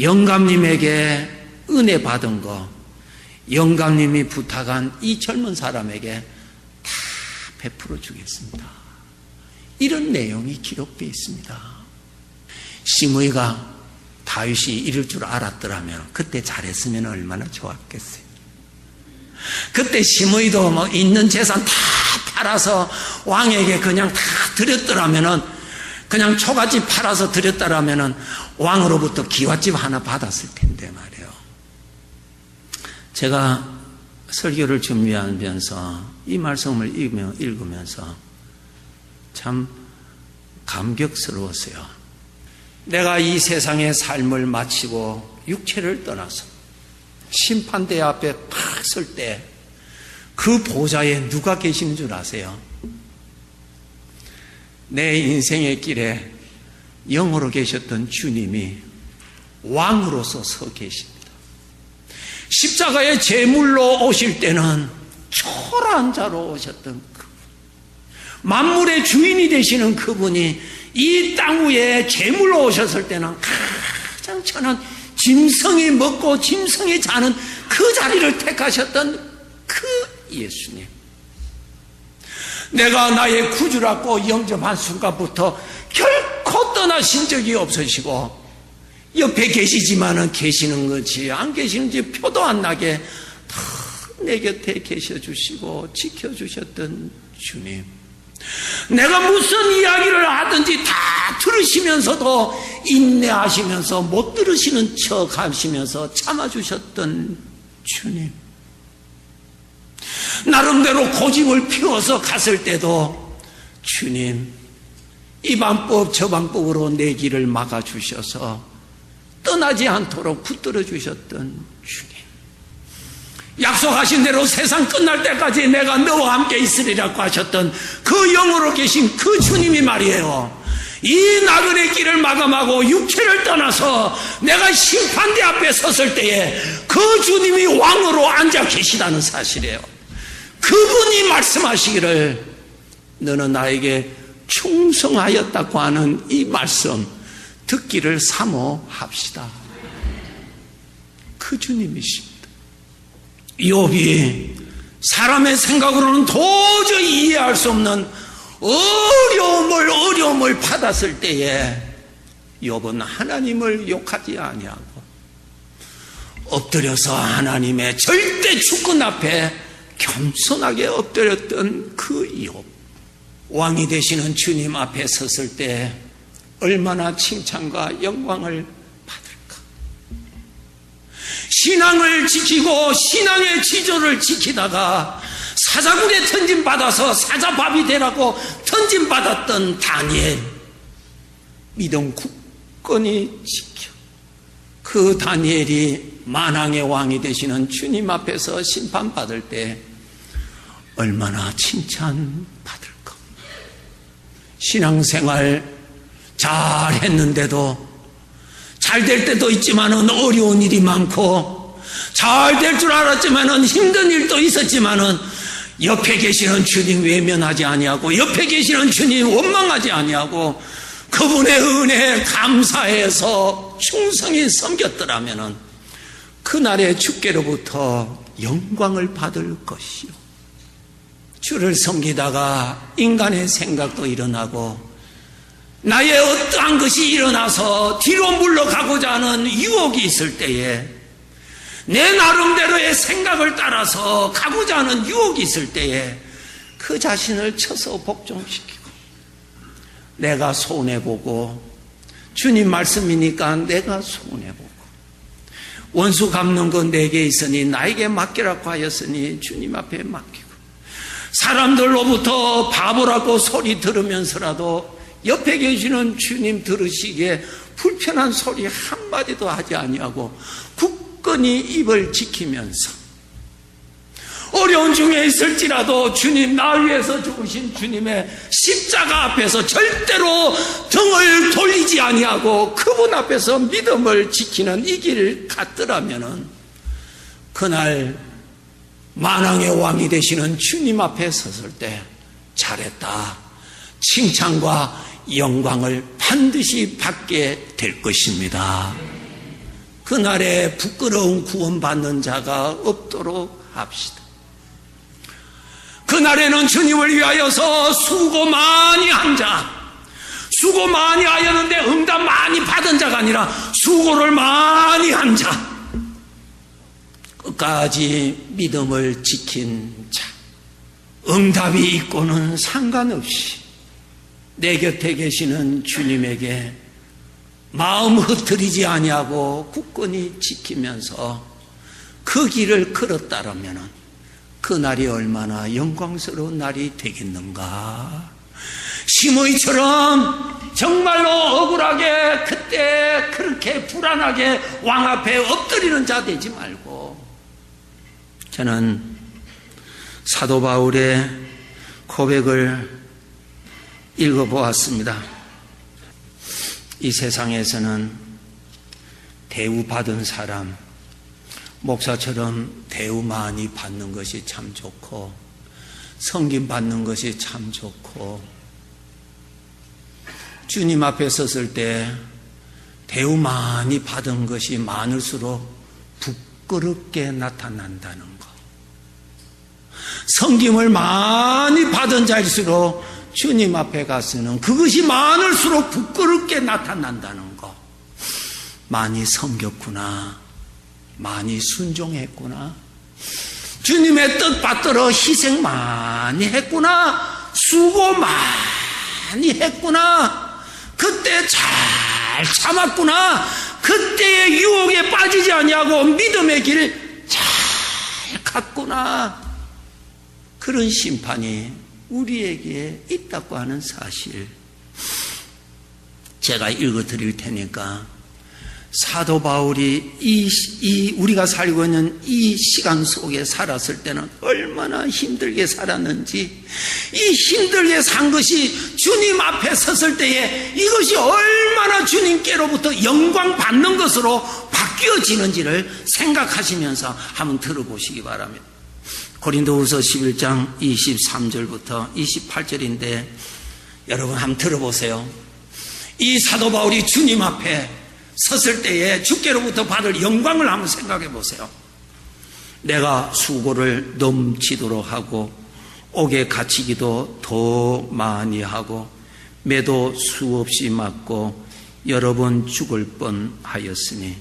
영감님에게 은혜 받은 거, 영감님이 부탁한 이 젊은 사람에게 다 베풀어 주겠습니다. 이런 내용이 기록되어 있습니다. 시므이가 다윗이 이럴 줄 알았더라면 그때 잘했으면 얼마나 좋았겠어요. 그때 시므이도 뭐 있는 재산 다 팔아서 왕에게 그냥 다 드렸더라면은, 그냥 초가집 팔아서 드렸더라면은 왕으로부터 기와집 하나 받았을 텐데 말이에요. 제가 설교를 준비하면서 이 말씀을 읽으면서 참 감격스러웠어요. 내가 이 세상의 삶을 마치고 육체를 떠나서 심판대 앞에 탁 설 때 그 보좌에 누가 계시는 줄 아세요? 내 인생의 길에 영으로 계셨던 주님이 왕으로서 서 계십니다. 십자가의 제물로 오실 때는 초라한 자로 오셨던 그분, 만물의 주인이 되시는 그분이 이 땅 위에 제물로 오셨을 때는 가장 천한 짐승이 먹고 짐승이 자는 그 자리를 택하셨던 그 예수님. 내가 나의 구주라고 영접한 순간부터 결코 떠나신 적이 없으시고 옆에 계시지만은 계시는 건지 안 계시는지 표도 안 나게 다 내 곁에 계셔주시고 지켜주셨던 주님. 내가 무슨 이야기를 하든지 다 들으시면서도 인내하시면서 못 들으시는 척 하시면서 참아주셨던 주님. 나름대로 고집을 피워서 갔을 때도 주님, 이 방법 저 방법으로 내 길을 막아주셔서 떠나지 않도록 붙들어 주셨던 주님. 약속하신 대로 세상 끝날 때까지 내가 너와 함께 있으리라고 하셨던 그 영으로 계신 그 주님이 말이에요. 이 나그네 길을 마감하고 육체를 떠나서 내가 심판대 앞에 섰을 때에 그 주님이 왕으로 앉아 계시다는 사실이에요. 그분이 말씀하시기를 너는 나에게 충성하였다고 하는 이 말씀 듣기를 사모합시다. 그 주님이십니다. 욥이 사람의 생각으로는 도저히 이해할 수 없는 어려움을 받았을 때에 욥은 하나님을 욕하지 아니하고 엎드려서 하나님의 절대 주권 앞에 겸손하게 엎드렸던 그 욥. 왕이 되시는 주님 앞에 섰을 때 얼마나 칭찬과 영광을 받을까. 신앙을 지키고 신앙의 지조를 지키다가 사자굴에 던짐받아서 사자밥이 되라고 던짐받았던 다니엘. 믿음 굳건히 지켜 그 다니엘이 만왕의 왕이 되시는 주님 앞에서 심판받을 때 얼마나 칭찬받을까. 신앙생활 잘 했는데도 잘 될 때도 있지만은 어려운 일이 많고 잘 될 줄 알았지만은 힘든 일도 있었지만은 옆에 계시는 주님 외면하지 아니하고 옆에 계시는 주님 원망하지 아니하고 그분의 은혜에 감사해서 충성히 섬겼더라면은 그날의 주께로부터 영광을 받을 것이요. 주를 섬기다가 인간의 생각도 일어나고 나의 어떠한 것이 일어나서 뒤로 물러가고자 하는 유혹이 있을 때에 내 나름대로의 생각을 따라서 가고자 하는 유혹이 있을 때에 그 자신을 쳐서 복종시키고 내가 손해보고 주님 말씀이니까 내가 손해보고 원수 갚는 건 내게 있으니 나에게 맡기라고 하였으니 주님 앞에 맡기고 사람들로부터 바보라고 소리 들으면서라도 옆에 계시는 주님 들으시기에 불편한 소리 한마디도 하지 아니하고 굳건히 입을 지키면서 어려운 중에 있을지라도 주님 나 위해서 죽으신 주님의 십자가 앞에서 절대로 등을 돌리지 아니하고 그분 앞에서 믿음을 지키는 이 길 갔더라면은 그날 만왕의 왕이 되시는 주님 앞에 섰을 때 잘했다 칭찬과 영광을 반드시 받게 될 것입니다. 그날에 부끄러운 구원받는 자가 없도록 합시다. 그날에는 주님을 위하여서 수고 많이 한 자, 수고 많이 하였는데 응답 많이 받은 자가 아니라 수고를 많이 한 자, 끝까지 믿음을 지킨 자, 응답이 있고는 상관없이 내 곁에 계시는 주님에게 마음 흩트리지 아니하고 굳건히 지키면서 그 길을 걸었다라면 그 날이 얼마나 영광스러운 날이 되겠는가. 시므이처럼 정말로 억울하게 그때 그렇게 불안하게 왕 앞에 엎드리는 자 되지 말고 저는 사도 바울의 고백을 읽어보았습니다. 이 세상에서는 대우받은 사람, 목사처럼 대우 많이 받는 것이 참 좋고 섬김 받는 것이 참 좋고 주님 앞에 섰을 때 배우 많이 받은 것이 많을수록 부끄럽게 나타난다는 것. 섬김을 많이 받은 자일수록 주님 앞에 가서는 그것이 많을수록 부끄럽게 나타난다는 것. 많이 섬겼구나. 많이 순종했구나. 주님의 뜻 받들어 희생 많이 했구나. 수고 많이 했구나. 그때 잘 참았구나. 그때의 유혹에 빠지지 아니하고 믿음의 길 잘 갔구나. 그런 심판이 우리에게 있다고 하는 사실, 제가 읽어드릴 테니까 사도 바울이 우리가 살고 있는 이 시간 속에 살았을 때는 얼마나 힘들게 살았는지, 이 힘들게 산 것이 주님 앞에 섰을 때에 이것이 얼마나 주님께로부터 영광 받는 것으로 바뀌어지는지를 생각하시면서 한번 들어보시기 바랍니다. 고린도후서 11장 23절부터 28절인데 여러분 한번 들어보세요. 이 사도 바울이 주님 앞에 섰을 때에 주께로부터 받을 영광을 한번 생각해 보세요. 내가 수고를 넘치도록 하고 옥에 갇히기도 더 많이 하고 매도 수없이 맞고 여러 번 죽을 뻔하였으니,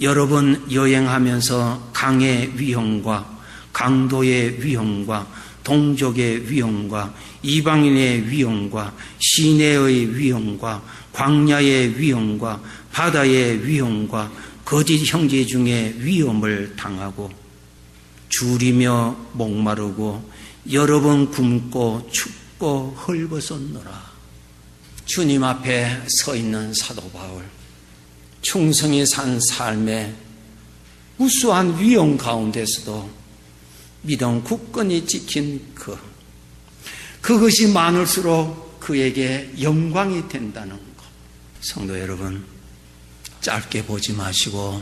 여러 번 여행하면서 강의 위험과 강도의 위험과 동족의 위험과 이방인의 위험과 시내의 위험과 광야의 위험과 바다의 위험과 거짓 형제 중에 위험을 당하고 줄이며 목마르고 여러 번 굶고 춥고 헐벗었노라. 주님 앞에 서 있는 사도 바울, 충성히 산 삶의 우수한 위험 가운데서도 믿음 굳건히 지킨 그것이 많을수록 그에게 영광이 된다는 것. 성도 여러분, 짧게 보지 마시고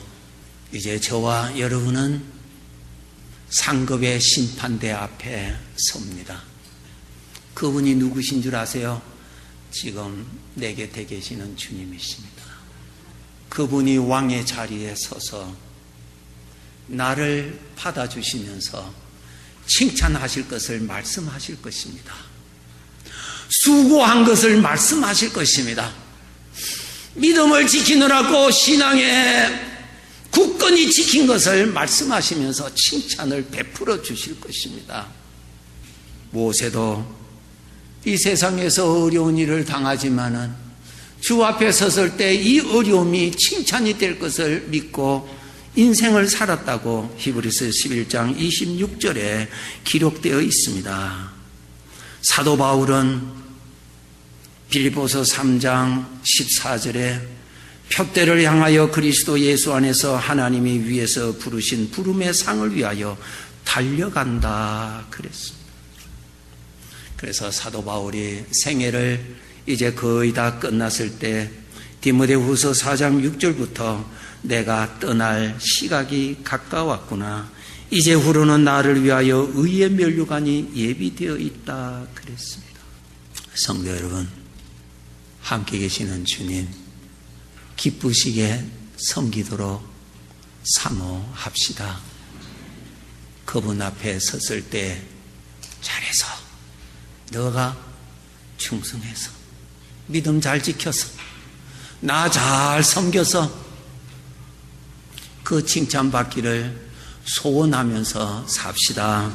이제 저와 여러분은 상급의 심판대 앞에 섭니다. 그분이 누구신 줄 아세요? 지금 내 곁에 계시는 주님이십니다. 그분이 왕의 자리에 서서 나를 받아주시면서 칭찬하실 것을 말씀하실 것입니다. 수고한 것을 말씀하실 것입니다. 믿음을 지키느라고 신앙에 굳건히 지킨 것을 말씀하시면서 칭찬을 베풀어 주실 것입니다. 모세도 이 세상에서 어려운 일을 당하지만은 주 앞에 섰을 때 이 어려움이 칭찬이 될 것을 믿고 인생을 살았다고 히브리서 11장 26절에 기록되어 있습니다. 사도 바울은 빌립보서 3장 14절에 푯대를 향하여 그리스도 예수 안에서 하나님이 위에서 부르신 부름의 상을 위하여 달려간다 그랬습니다. 그래서 사도 바울이 생애를 이제 거의 다 끝났을 때 디모데후서 4장 6절부터 내가 떠날 시각이 가까웠구나. 이제후로는 나를 위하여 의의 면류관이 예비되어 있다 그랬습니다. 성도 여러분, 함께 계시는 주님 기쁘시게 섬기도록 사모합시다. 그분 앞에 섰을 때 잘해서, 너가 충성해서, 믿음 잘 지켜서, 나 잘 섬겨서 그 칭찬받기를 소원하면서 삽시다.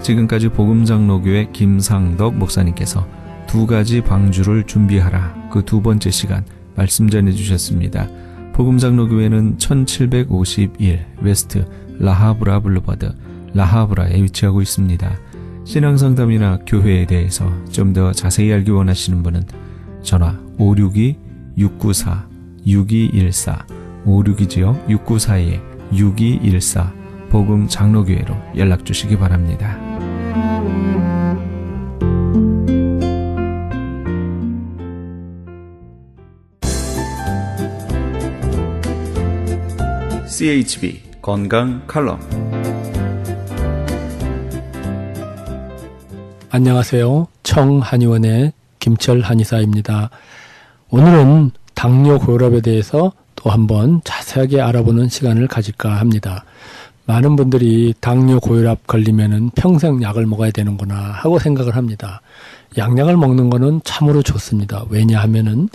지금까지 복음장로교회 김상덕 목사님께서 두 가지 방주를 준비하라, 그 두 번째 시간 말씀 전해주셨습니다. 복음장로교회는 1751 웨스트 라하브라 블루버드 라하브라에 위치하고 있습니다. 신앙상담이나 교회에 대해서 좀 더 자세히 알기 원하시는 분은 전화 562-694-6214 562지요 694-6214 복음장로교회로 연락주시기 바랍니다. CHB 건강 칼럼. 안녕하세요. 청한의원의 김철 한의사입니다. 오늘은 당뇨 고혈압에 대해서 또 한번 자세하게 알아보는 시간을 가질까 합니다. 많은 분들이 당뇨 고혈압 걸리면은 평생 약을 먹어야 되는구나 하고 생각을 합니다. 약약을 먹는 거는 참으로 좋습니다. 왜냐하면은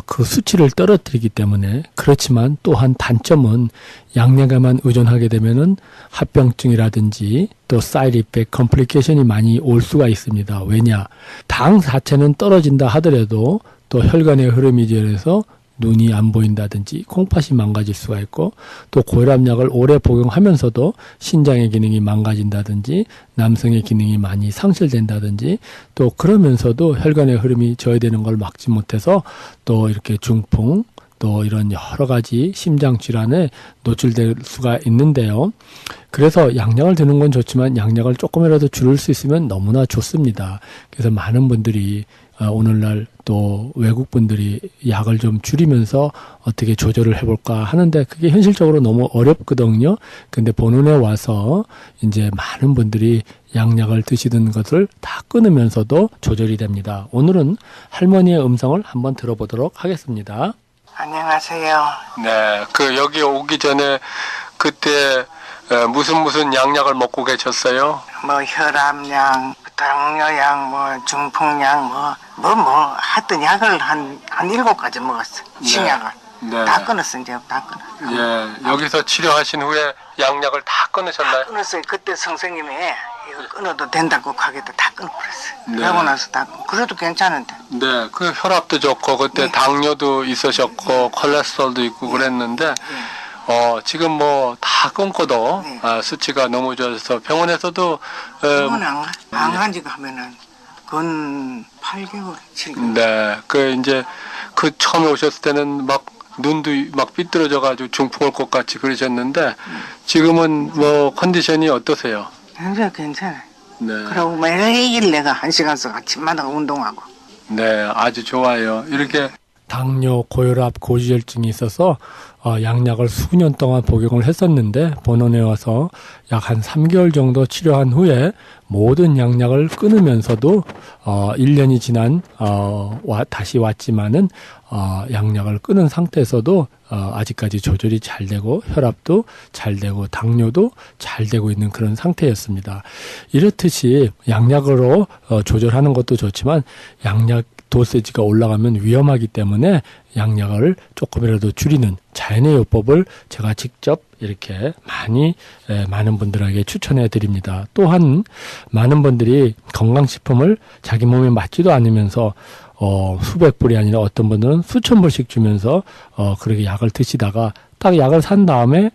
그 수치를 떨어뜨리기 때문에. 그렇지만 또한 단점은 약약에만 의존하게 되면은 합병증이라든지 또 사이드 이펙트, 컴플리케이션이 많이 올 수가 있습니다. 왜냐? 당 자체는 떨어진다 하더라도 또 혈관의 흐름이 저해서 눈이 안 보인다든지 콩팥이 망가질 수가 있고, 또 고혈압약을 오래 복용하면서도 신장의 기능이 망가진다든지 남성의 기능이 많이 상실된다든지, 또 그러면서도 혈관의 흐름이 저해되는 걸 막지 못해서 또 이렇게 중풍, 또 이런 여러 가지 심장 질환에 노출될 수가 있는데요. 그래서 약약을 드는 건 좋지만 약약을 조금이라도 줄일 수 있으면 너무나 좋습니다. 그래서 많은 분들이 오늘날 또 외국 분들이 약을 좀 줄이면서 어떻게 조절을 해볼까 하는데 그게 현실적으로 너무 어렵거든요. 근데 본원에 와서 이제 많은 분들이 약약을 드시던 것을 다 끊으면서도 조절이 됩니다. 오늘은 할머니의 음성을 한번 들어보도록 하겠습니다. 안녕하세요. 네, 여기 오기 전에 그때 무슨 약약을 먹고 계셨어요? 혈압약, 당뇨약, 중풍약, 하여튼 약을 한 7가지 먹었어. 신약을. 네. 다 끊었어, 이제 다 끊었어. 예, 여기서 치료하신 후에 약약을 다 끊으셨나요? 다 끊었어요. 그때 선생님이 이거 끊어도 된다고 하겠다. 다 끊어버렸어요. 네. 그러고 나서 그래도 괜찮은데. 네, 혈압도 좋고, 그때 당뇨도 있으셨고, 콜레스테롤도 있고 그랬는데, 지금 다 끊고도, 수치가 너무 좋아서 병원에서도, 병원 안 간지가 하면은, 건 8개월, 7개월. 네, 이제, 처음에 오셨을 때는 눈도 삐뚤어져가지고 중풍 올 것 같이 그러셨는데, 지금은 컨디션이 어떠세요? 괜찮아요. 네. 그리고 매일 내가 1시간씩 아침마다 운동하고. 네, 아주 좋아요. 이렇게 당뇨, 고혈압, 고지혈증이 있어서 약약을 수년 동안 복용을 했었는데 본원에 와서 약 한 3개월 정도 치료한 후에 모든 약약을 끊으면서도 1년이 지난 다시 왔지만은 약약을 끊은 상태에서도 아직까지 조절이 잘 되고 혈압도 잘 되고 당뇨도 잘 되고 있는 그런 상태였습니다. 이렇듯이 약약으로 조절하는 것도 좋지만 약약 도세지가 올라가면 위험하기 때문에 약약을 조금이라도 줄이는 자연의 요법을 제가 직접 이렇게 많은 분들에게 추천해 드립니다. 또한 많은 분들이 건강식품을 자기 몸에 맞지도 않으면서 수백 불이 아니라 어떤 분들은 수천 불씩 주면서 그렇게 약을 드시다가 딱 약을 산 다음에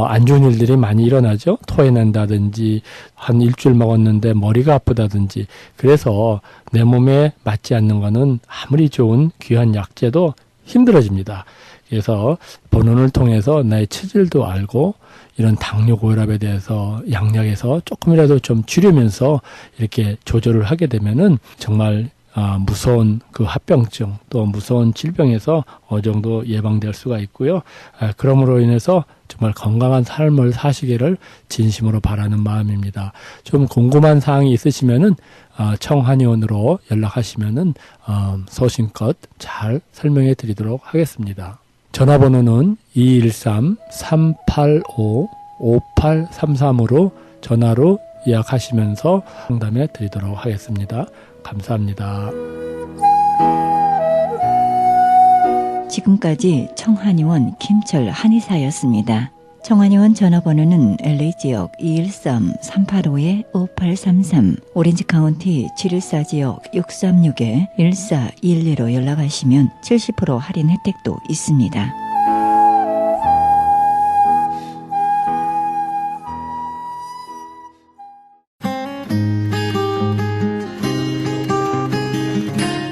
안 좋은 일들이 많이 일어나죠. 토해낸다든지 한 일주일 먹었는데 머리가 아프다든지. 그래서 내 몸에 맞지 않는 거는 아무리 좋은 귀한 약재도 힘들어집니다. 그래서 본원을 통해서 나의 체질도 알고 이런 당뇨 고혈압에 대해서 약약에서 조금이라도 좀 줄이면서 이렇게 조절을 하게 되면은 정말 무서운 그 합병증 또 무서운 질병에서 어느 정도 예방될 수가 있고요. 그러므로 인해서 정말 건강한 삶을 사시기를 진심으로 바라는 마음입니다. 좀 궁금한 사항이 있으시면은 청한의원으로 연락하시면은 소신껏 잘 설명해 드리도록 하겠습니다. 전화번호는 213-385-5833으로 전화로 예약하시면서 상담해 드리도록 하겠습니다. 감사합니다. 지금까지 청한의원 김철 한의사였습니다. 청한의원 전화번호는 LA지역 213-385-5833, 오렌지카운티 714지역 636-1412로 연락하시면 70% 할인 혜택도 있습니다.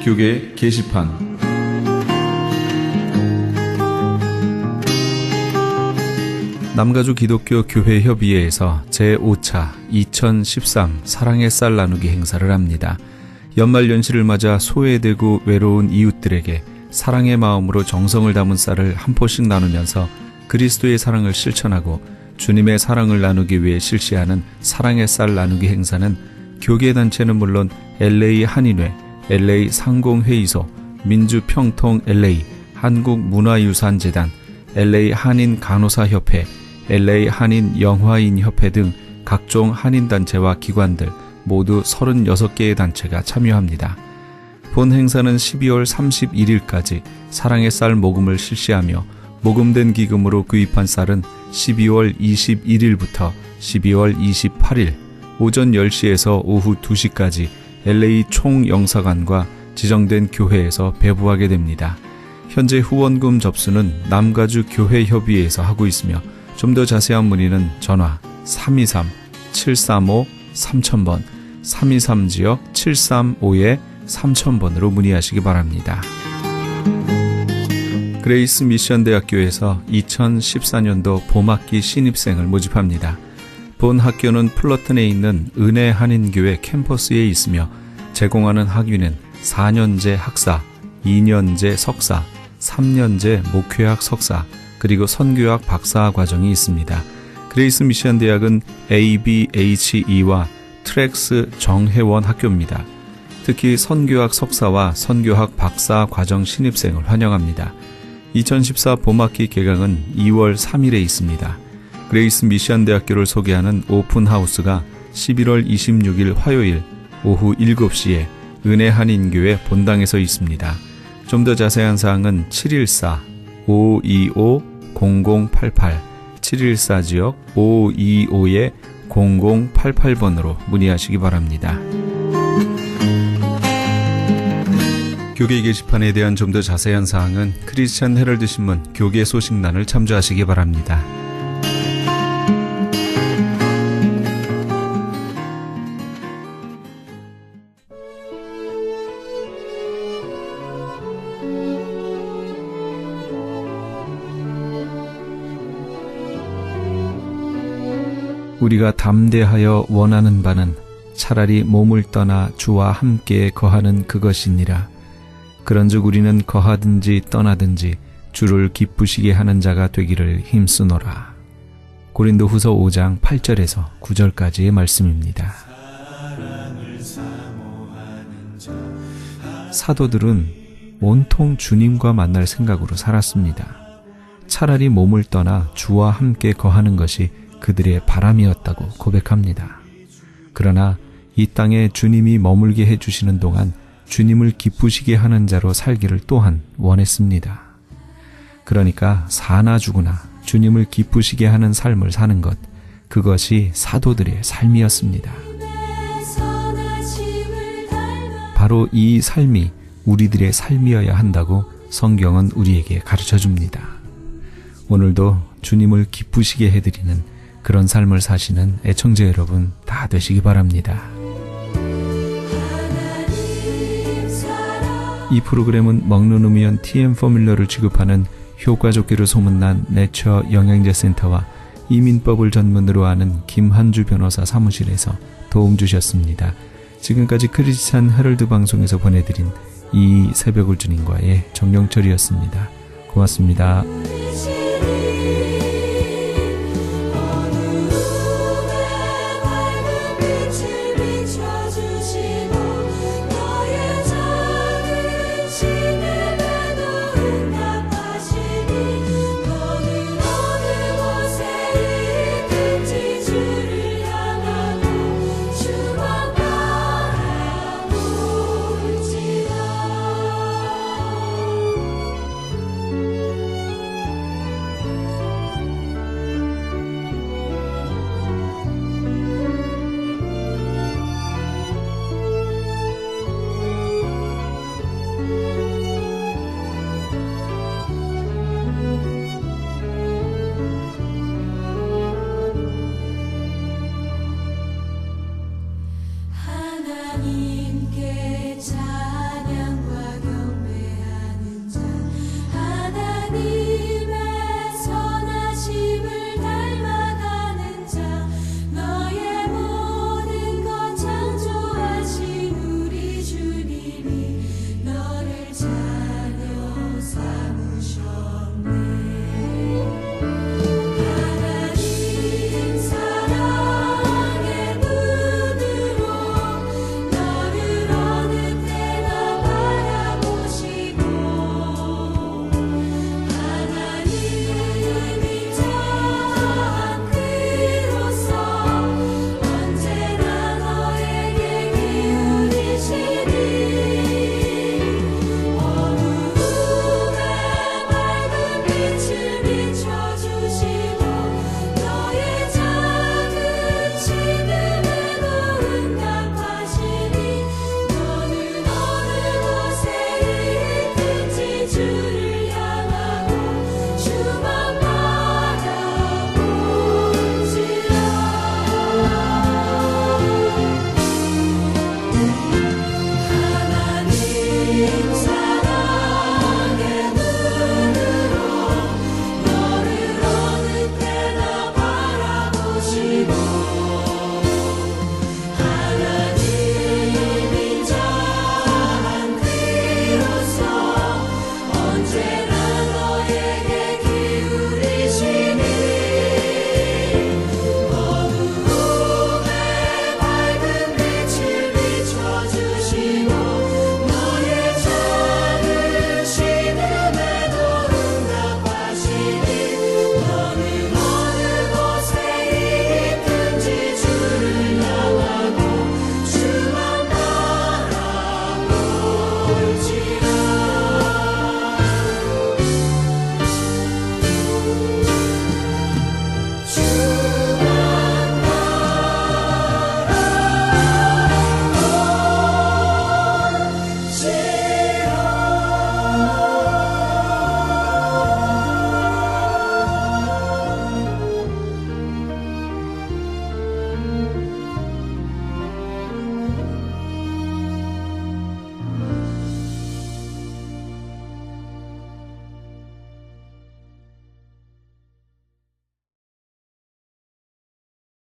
교계 게시판 남가주 기독교 교회 협의회에서 제5차 2013 사랑의 쌀 나누기 행사를 합니다. 연말연시를 맞아 소외되고 외로운 이웃들에게 사랑의 마음으로 정성을 담은 쌀을 한 포씩 나누면서 그리스도의 사랑을 실천하고 주님의 사랑을 나누기 위해 실시하는 사랑의 쌀 나누기 행사는 교계단체는 물론 LA 한인회, LA 상공회의소, 민주평통 LA, 한국문화유산재단, LA 한인간호사협회, LA 한인영화인협회 등 각종 한인단체와 기관들 모두 36개의 단체가 참여합니다. 본 행사는 12월 31일까지 사랑의 쌀 모금을 실시하며 모금된 기금으로 구입한 쌀은 12월 21일부터 12월 28일 오전 10시에서 오후 2시까지 LA 총영사관과 지정된 교회에서 배부하게 됩니다. 현재 후원금 접수는 남가주 교회협의회에서 하고 있으며 좀 더 자세한 문의는 전화 323-735-3000번, 323지역 735-3000번으로 문의하시기 바랍니다. 그레이스 미션 대학교에서 2014년도 봄학기 신입생을 모집합니다. 본 학교는 플러튼에 있는 은혜 한인교회 캠퍼스에 있으며 제공하는 학위는 4년제 학사, 2년제 석사, 3년제 목회학 석사, 그리고 선교학 박사 과정이 있습니다. 그레이스 미션 대학은 ABHE와 트랙스 정회원 학교입니다. 특히 선교학 석사와 선교학 박사 과정 신입생을 환영합니다. 2014 봄학기 개강은 2월 3일에 있습니다. 그레이스 미션 대학교를 소개하는 오픈하우스가 11월 26일 화요일 오후 7시에 은혜 한인교회 본당에서 있습니다. 좀 더 자세한 사항은 714-525-0088, 714지역 525-0088번으로 문의하시기 바랍니다. 교계 게시판에 대한 좀 더 자세한 사항은 크리스천 헤럴드 신문 교계 소식란을 참조하시기 바랍니다. 우리가 담대하여 원하는 바는 차라리 몸을 떠나 주와 함께 거하는 그것이니라. 그런즉 우리는 거하든지 떠나든지 주를 기쁘시게 하는 자가 되기를 힘쓰노라. 고린도후서 5장 8절에서 9절까지의 말씀입니다. 사도들은 온통 주님과 만날 생각으로 살았습니다. 차라리 몸을 떠나 주와 함께 거하는 것이 그들의 바람이었다고 고백합니다. 그러나 이 땅에 주님이 머물게 해주시는 동안 주님을 기쁘시게 하는 자로 살기를 또한 원했습니다. 그러니까 사나 죽으나 주님을 기쁘시게 하는 삶을 사는 것, 그것이 사도들의 삶이었습니다. 바로 이 삶이 우리들의 삶이어야 한다고 성경은 우리에게 가르쳐줍니다. 오늘도 주님을 기쁘시게 해드리는 그런 삶을 사시는 애청자 여러분 다 되시기 바랍니다. 이 프로그램은 먹는 우미연 TM 포뮬러를 취급하는 효과좋기로 소문난 내처 영양제 센터와 이민법을 전문으로 아는 김한주 변호사 사무실에서 도움 주셨습니다. 지금까지 크리스찬 헤럴드 방송에서 보내드린 이 새벽을 주님과의 정영철이었습니다. 고맙습니다.